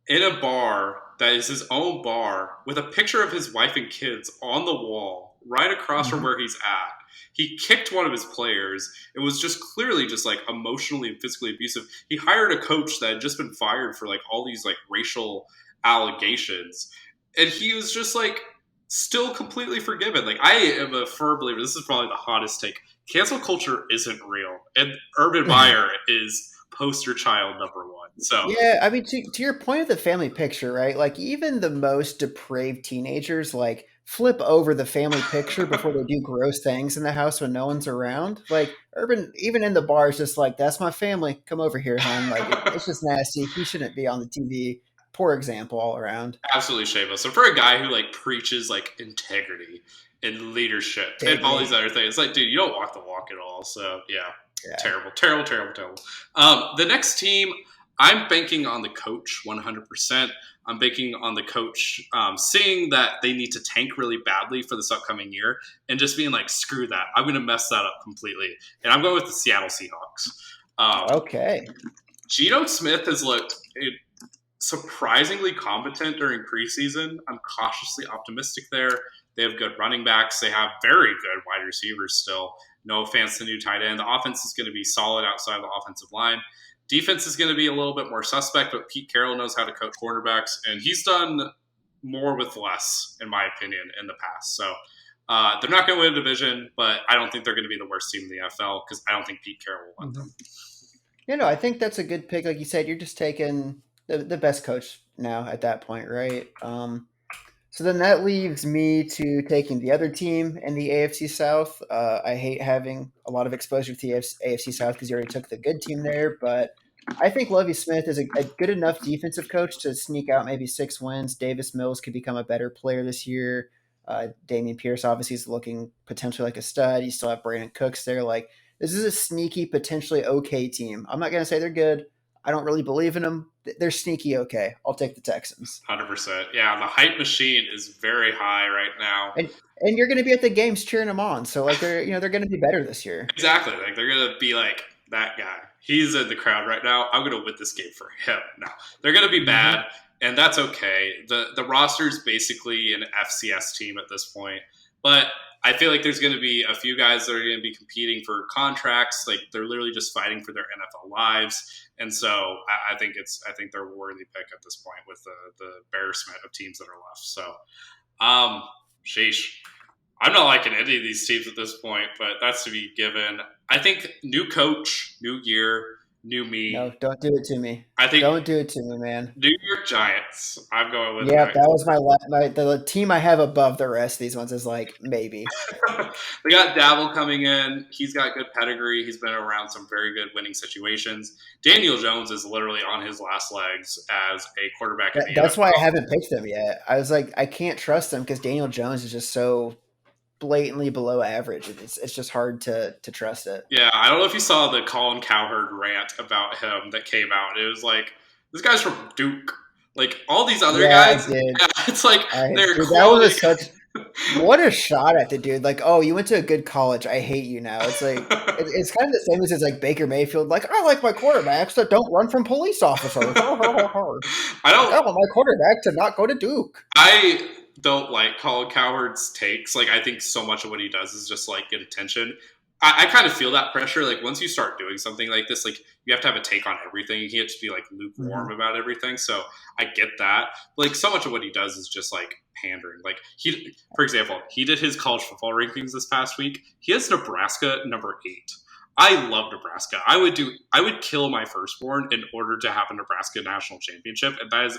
in a bar that is his own bar with a picture of his wife and kids on the wall right across from where he's at. He kicked one of his players. It was just clearly just like emotionally and physically abusive. He hired a coach that had just been fired for like all these like racial allegations. And he was just like still completely forgiven. Like I am a firm believer. This is probably the hottest take. Cancel culture isn't real. And Urban Meyer is poster child number 1. So yeah, I mean, to your point of the family picture, right? Like even the most depraved teenagers, like flip over the family picture before they do gross things in the house when no one's around. Like Urban, even in the bar, is just like, "That's my family. Come over here, hon." Like it's just nasty. He shouldn't be on the TV. Poor example all around. Absolutely shameless. So for a guy who like preaches like integrity and leadership and all these other things, like, dude, you don't walk the walk at all. So yeah. Terrible. The next team, I'm banking on the coach 100%. I'm banking on the coach seeing that they need to tank really badly for this upcoming year and just being like, screw that. I'm going to mess that up completely. And I'm going with the Seattle Seahawks. Okay. Geno Smith has looked surprisingly competent during preseason. I'm cautiously optimistic there. They have good running backs. They have very good wide receivers still. No offense to new tight end. The offense is going to be solid outside of the offensive line. Defense is going to be a little bit more suspect, but Pete Carroll knows how to coach quarterbacks, and he's done more with less, in my opinion, in the past. So they're not going to win a division, but I don't think they're going to be the worst team in the NFL because I don't think Pete Carroll will let Mhm. them. I think that's a good pick. Like you said, you're just taking the best coach now at that point, right? So then that leaves me to taking the other team in the AFC South. I hate having a lot of exposure to the AFC South because you already took the good team there, but I think Lovie Smith is a good enough defensive coach to sneak out maybe 6 wins. Davis Mills could become a better player this year. Damian Pierce obviously is looking potentially like a stud. You still have Brandon Cooks there. Like this is a sneaky, potentially okay team. I'm not going to say they're good. I don't really believe in them. They're sneaky okay. I'll take the Texans. 100%. Yeah, the hype machine is very high right now. And you're going to be at the games cheering them on. So like they're going to be better this year. Exactly. Like they're gonna be like that guy. He's in the crowd right now. I'm gonna win this game for him. No, they're gonna be Mm-hmm. bad, and that's okay. The roster is basically an FCS team at this point, but I feel like there's gonna be a few guys that are gonna be competing for contracts. Like they're literally just fighting for their NFL lives, and so I think they're a worthy pick at this point with the embarrassment of teams that are left. So, um, sheesh. I'm not liking any of these teams at this point, but that's to be given. I think new coach, new year, new No, me. don't do it to me. I think Don't do it to me, man. New York Giants. I'm going with Yeah, that. that was the team I have above the rest of these ones is like maybe. They got Dabble coming in. He's got good pedigree. He's been around some very good winning situations. Daniel Jones is literally on his last legs as a quarterback in the That's why I NFL. haven't picked them yet. I was like, I can't trust them because Daniel Jones is just so blatantly below average. It's just hard to trust it. Yeah, I don't know if you saw the Colin Cowherd rant about him that came out. It was like, this guy's from Duke. Like, all these other Yeah, I guys, did. yeah, it's like they're Dude, that was quality. such what a shot at the dude. Like, oh, you went to a good college. I hate you now. It's like it's kind of the same as it's like Baker Mayfield. Like, I like my quarterbacks that don't run from police officers. I Like, I don't want my quarterback to not go to Duke. I don't like Colin Cowherd's takes. Like I think so much of what he does is just like get attention. I kind of feel that pressure. Like once you start doing something like this, like you have to have a take on everything. You can't just be like lukewarm Mhm. about everything. So I get that. Like so much of what he does is just like pandering. Like he, for example, he did his college football rankings this past week. He has Nebraska number 8. I love Nebraska. I would kill my firstborn in order to have a Nebraska national championship, and that is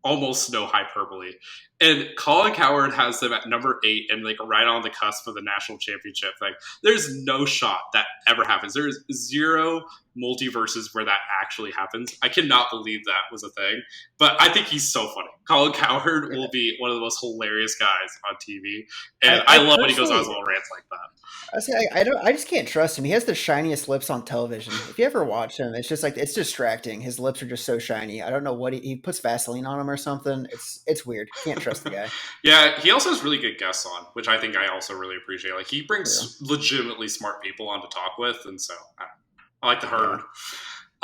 almost no hyperbole. And Colin Cowherd has them at number 8 and like right on the cusp of the national championship. Like, there's no shot that ever happens. There is zero multiverses where that actually happens. I cannot believe that was a thing. But I think he's so funny. Colin Cowherd will be one of the most hilarious guys on TV, and I I love when he goes on his personally, little rants like that. I say I don't. I just can't trust him. He has the shiniest lips on television. If you ever watch him, it's just like it's distracting. His lips are just so shiny. I don't know what he puts Vaseline on them or something. It's weird. Can't trust the guy. Yeah, he also has really good guests on, which I think I also really appreciate. Like he Yeah. brings legitimately smart people on to talk with, and so I like the Yeah. herd. Okay,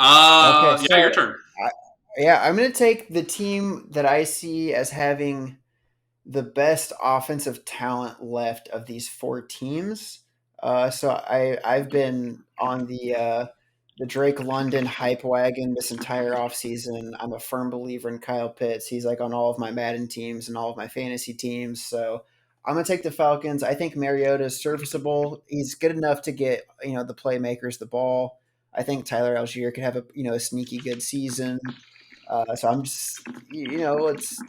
Yeah, so your turn. I, yeah, I'm gonna take the team that I see as having the best offensive talent left of these 4 teams. So I've been on the Drake London hype wagon this entire offseason. I'm a firm believer in Kyle Pitts. He's like on all of my Madden teams and all of my fantasy teams. So I'm gonna take the Falcons. I think Mariota is serviceable. He's good enough to get the playmakers the ball. I think Tyler Algier could have a sneaky good season. So I'm just it's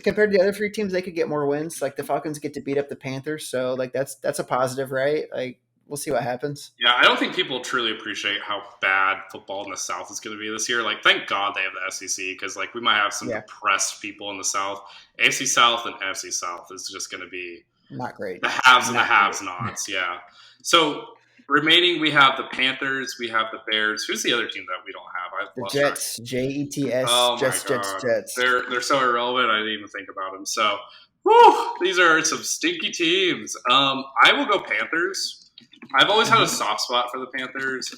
compared to the other 3 teams, they could get more wins. Like the Falcons get to beat up the Panthers, so like that's a positive, right? Like we'll see what happens. Yeah, I don't think people truly appreciate how bad football in the South is going to be this year. Like, thank God they have the SEC because, like, we might have some Yeah, depressed people in the South. AFC South and NFC South is just going to be not great, the haves and the not great. have-nots. Yeah. So remaining, we have the Panthers, we have the Bears. Who's the other team that we don't have? I've The lost track. Jets, Jets, Oh my Jets, Jets, God, Jets. they're so irrelevant. I didn't even think about them. So, whew, these are some stinky teams. I will go Panthers. I've always had a Mhm. soft spot for the Panthers.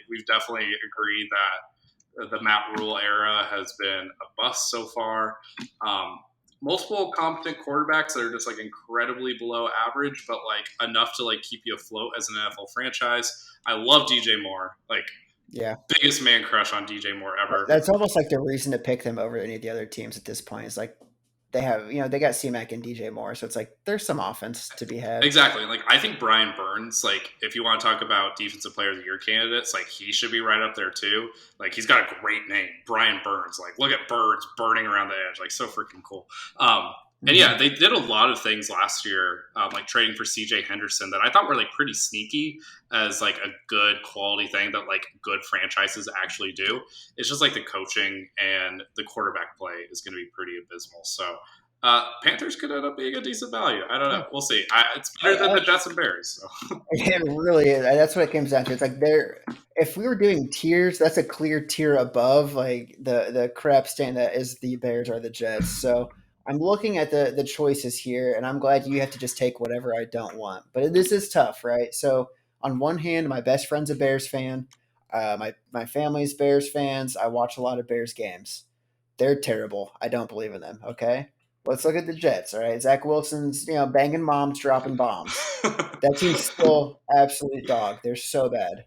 We've definitely agreed that the Matt Rule era has been a bust so far. Multiple competent quarterbacks that are just like incredibly below average, but like enough to like keep you afloat as an NFL franchise. I love DJ Moore, like Yeah, biggest man crush on DJ Moore ever. that's almost like the reason to pick them over any of the other teams at this point. Is like they have, they got C-Mac and DJ Moore, so it's like there's some offense to be had. Exactly. Like I think Brian Burns, like if you want to talk about defensive player of the year candidates, like he should be right up there too. Like he's got a great name, Brian Burns. Like look at birds burning around the edge, like so freaking cool. And yeah, they did a lot of things last year, like trading for CJ Henderson that I thought were like pretty sneaky as like a good quality thing that like good franchises actually do. It's just like the coaching and the quarterback play is going to be pretty abysmal. So Panthers could end up being a decent value. I don't know. We'll see. It's better than the Jets and Bears. So. It really is. That's what it comes down to. It's like if we were doing tiers, that's a clear tier above like the crap stand that is the Bears or the Jets. So I'm looking at the choices here, and I'm glad you have to just take whatever I don't want. But this is tough, right? So on one hand, my best friend's a Bears fan. My family's Bears fans. I watch a lot of Bears games. They're terrible. I don't believe in them. Okay. Let's look at the Jets. All right. Zach Wilson's, banging moms, dropping bombs. That team's still absolute dog. They're so bad.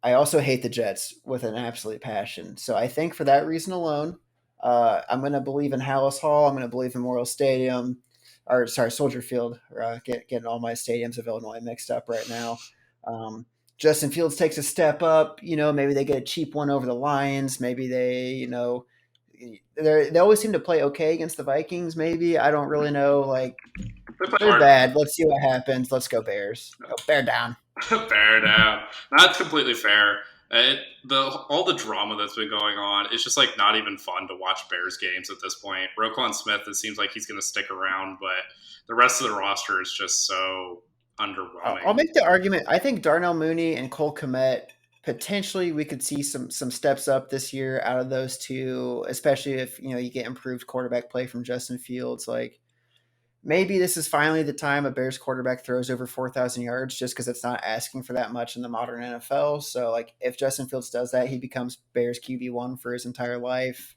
I also hate the Jets with an absolute passion. So I think for that reason alone, I'm going to believe in Hallis Hall. I'm going to believe in Memorial Stadium, or sorry, Soldier Field. Getting all my stadiums of Illinois mixed up right now. Justin Fields takes a step up. Maybe they get a cheap one over the Lions. Maybe they always seem to play okay against the Vikings. Maybe I don't really know. Like they're bad. Let's see what happens. Let's go Bears. Go bear down. Bear down. That's completely fair. All the drama that's been going on, it's just like not even fun to watch Bears games at this point. Roquan Smith, it seems like he's going to stick around, but the rest of the roster is just so underwhelming. I'll make the argument. I think Darnell Mooney and Cole Kmet, potentially we could see some steps up this year out of those two, especially if you get improved quarterback play from Justin Fields. Like maybe this is finally the time a Bears quarterback throws over 4,000 yards, just because it's not asking for that much in the modern NFL. So like if Justin Fields does that, he becomes Bears QB1 for his entire life.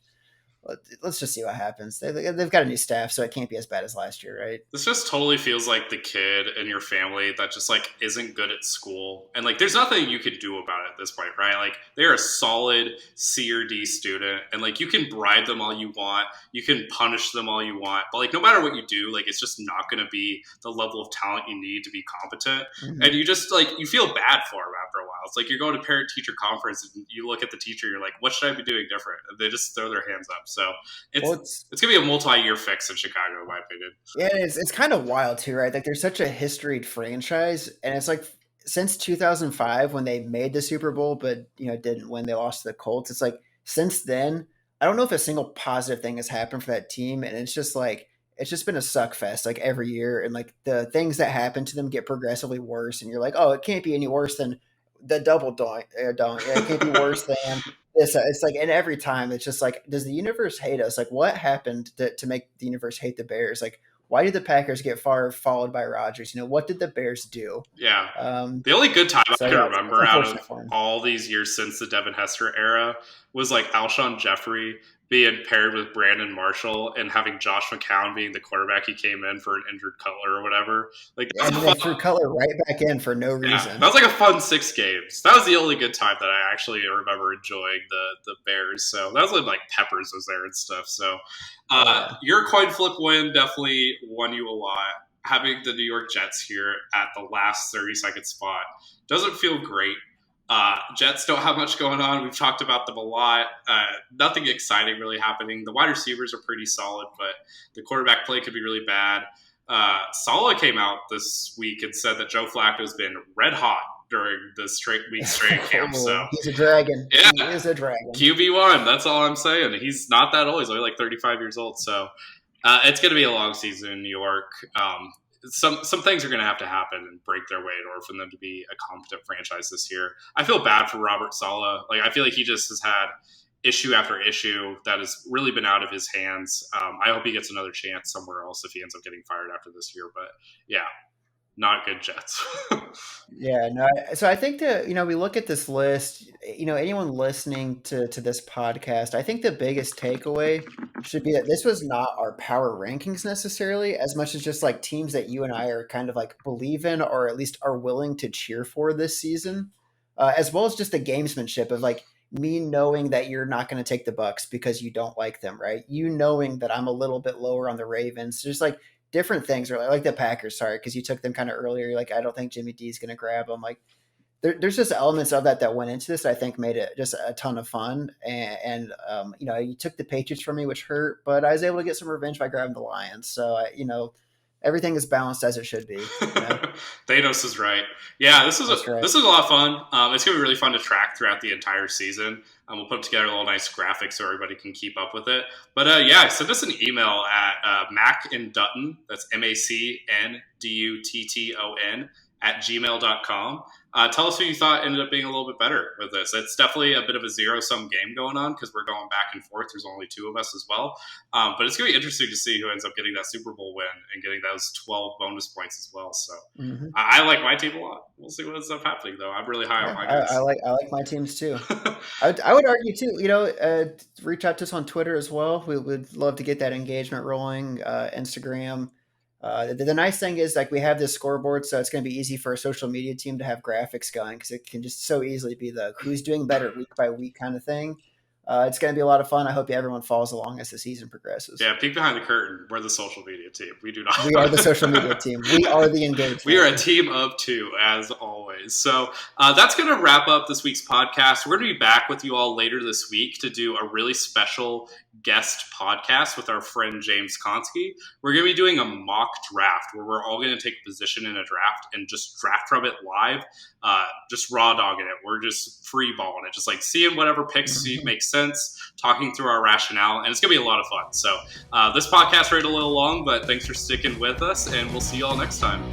Let's just see what happens. They've got a new staff, so it can't be as bad as last year, right? This just totally feels like the kid in your family that just like isn't good at school, and like there's nothing you can do about it at this point, right? Like they're a solid C or D student, and like you can bribe them all you want, you can punish them all you want, but like no matter what you do, like it's just not going to be the level of talent you need to be competent, and you just like you feel bad for them after a while. It's like you're going to parent teacher conference and you look at the teacher, you're like, what should I be doing different? And they just throw their hands up. So it's going to be a multi-year fix in Chicago, in my opinion. Yeah, it's kind of wild too, right? Like there's such a historied franchise, and it's like since 2005 when they made the Super Bowl, but didn't win. They lost to the Colts. It's like since then, I don't know if a single positive thing has happened for that team, and it's just been a suck fest like every year, and like the things that happen to them get progressively worse, and you're like, oh, it can't be any worse than the double don't. It can't be worse than this. It's like, and every time it's just like, does the universe hate us? Like, what happened to make the universe hate the Bears? Like, why did the Packers get followed by Rodgers? What did the Bears do? Yeah. The only good time I can remember out of all these years since the Devin Hester era was like Alshon Jeffrey being paired with Brandon Marshall and having Josh McCown being the quarterback. He came in for an injured Cutler or whatever. Like they threw Cutler right back in for no reason. Yeah, that was like a fun 6 games. That was the only good time that I actually remember enjoying the Bears. So that was when like Peppers was there and stuff. So your coin flip win definitely won you a lot. Having the New York Jets here at the last 30-second spot doesn't feel great. Jets don't have much going on. We've talked about them a lot. Nothing exciting really happening. The wide receivers are pretty solid, but the quarterback play could be really bad. Saleh came out this week and said that Joe Flacco's been red hot during the straight camp. So he's a dragon. Yeah, he is a dragon. QB1. That's all I'm saying. He's not that old. He's only like 35 years old. So it's going to be a long season in New York. Some things are going to have to happen and break their way in order for them to be a competent franchise this year. I feel bad for Robert Saleh. Like I feel like he just has had issue after issue that has really been out of his hands. I hope he gets another chance somewhere else if he ends up getting fired after this year. But yeah, not good Jets. Yeah, no. So I think that, we look at this list, anyone listening to this podcast, I think the biggest takeaway should be that this was not our power rankings necessarily, as much as just like teams that you and I are kind of like believe in, or at least are willing to cheer for this season, as well as just the gamesmanship of like, me knowing that you're not going to take the Bucks because you don't like them, right? You knowing that I'm a little bit lower on the Ravens, just like different things, or like the Packers, sorry, because you took them kind of earlier. You're like, I don't think Jimmy D is going to grab them. Like, there's just elements of that went into this that I think made it just a ton of fun. And you know, you took the Patriots from me, which hurt, but I was able to get some revenge by grabbing the Lions. So, you know, everything is balanced as it should be. You know? Thanos is right. Yeah, this is right. this is a lot of fun. It's gonna be really fun to track throughout the entire season. We'll put together a little nice graphic so everybody can keep up with it. But yeah, send us an email at Mac and Dutton. That's MacNDutton at gmail.com. Tell us who you thought ended up being a little bit better with this. It's definitely a bit of a zero-sum game going on because we're going back and forth. There's only two of us as well. But it's going to be interesting to see who ends up getting that Super Bowl win and getting those 12 bonus points as well. So I like my team a lot. We'll see what ends up happening, though. I'm really high on my guys. I like my teams, too. I would argue, too, you know, reach out to us on Twitter as well. We would love to get that engagement rolling, Instagram. The nice thing is, like, we have this scoreboard, so it's going to be easy for a social media team to have graphics going because it can just so easily be the who's doing better week by week kind of thing. It's going to be a lot of fun. I hope everyone follows along as the season progresses. Yeah, peek behind the curtain. We're the social media team. We do not. We are the social media team. We are the engagement. We are a team of two, as always. So that's going to wrap up this week's podcast. We're going to be back with you all later this week to do a really special guest podcast with our friend James Konski. We're going to be doing a mock draft where we're all going to take a position in a draft and just draft from it live, just raw dogging it. We're just free balling it, just like seeing whatever picks make sense, talking through our rationale, and it's going to be a lot of fun. So this podcast ran a little long, but thanks for sticking with us, and we'll see you all next time.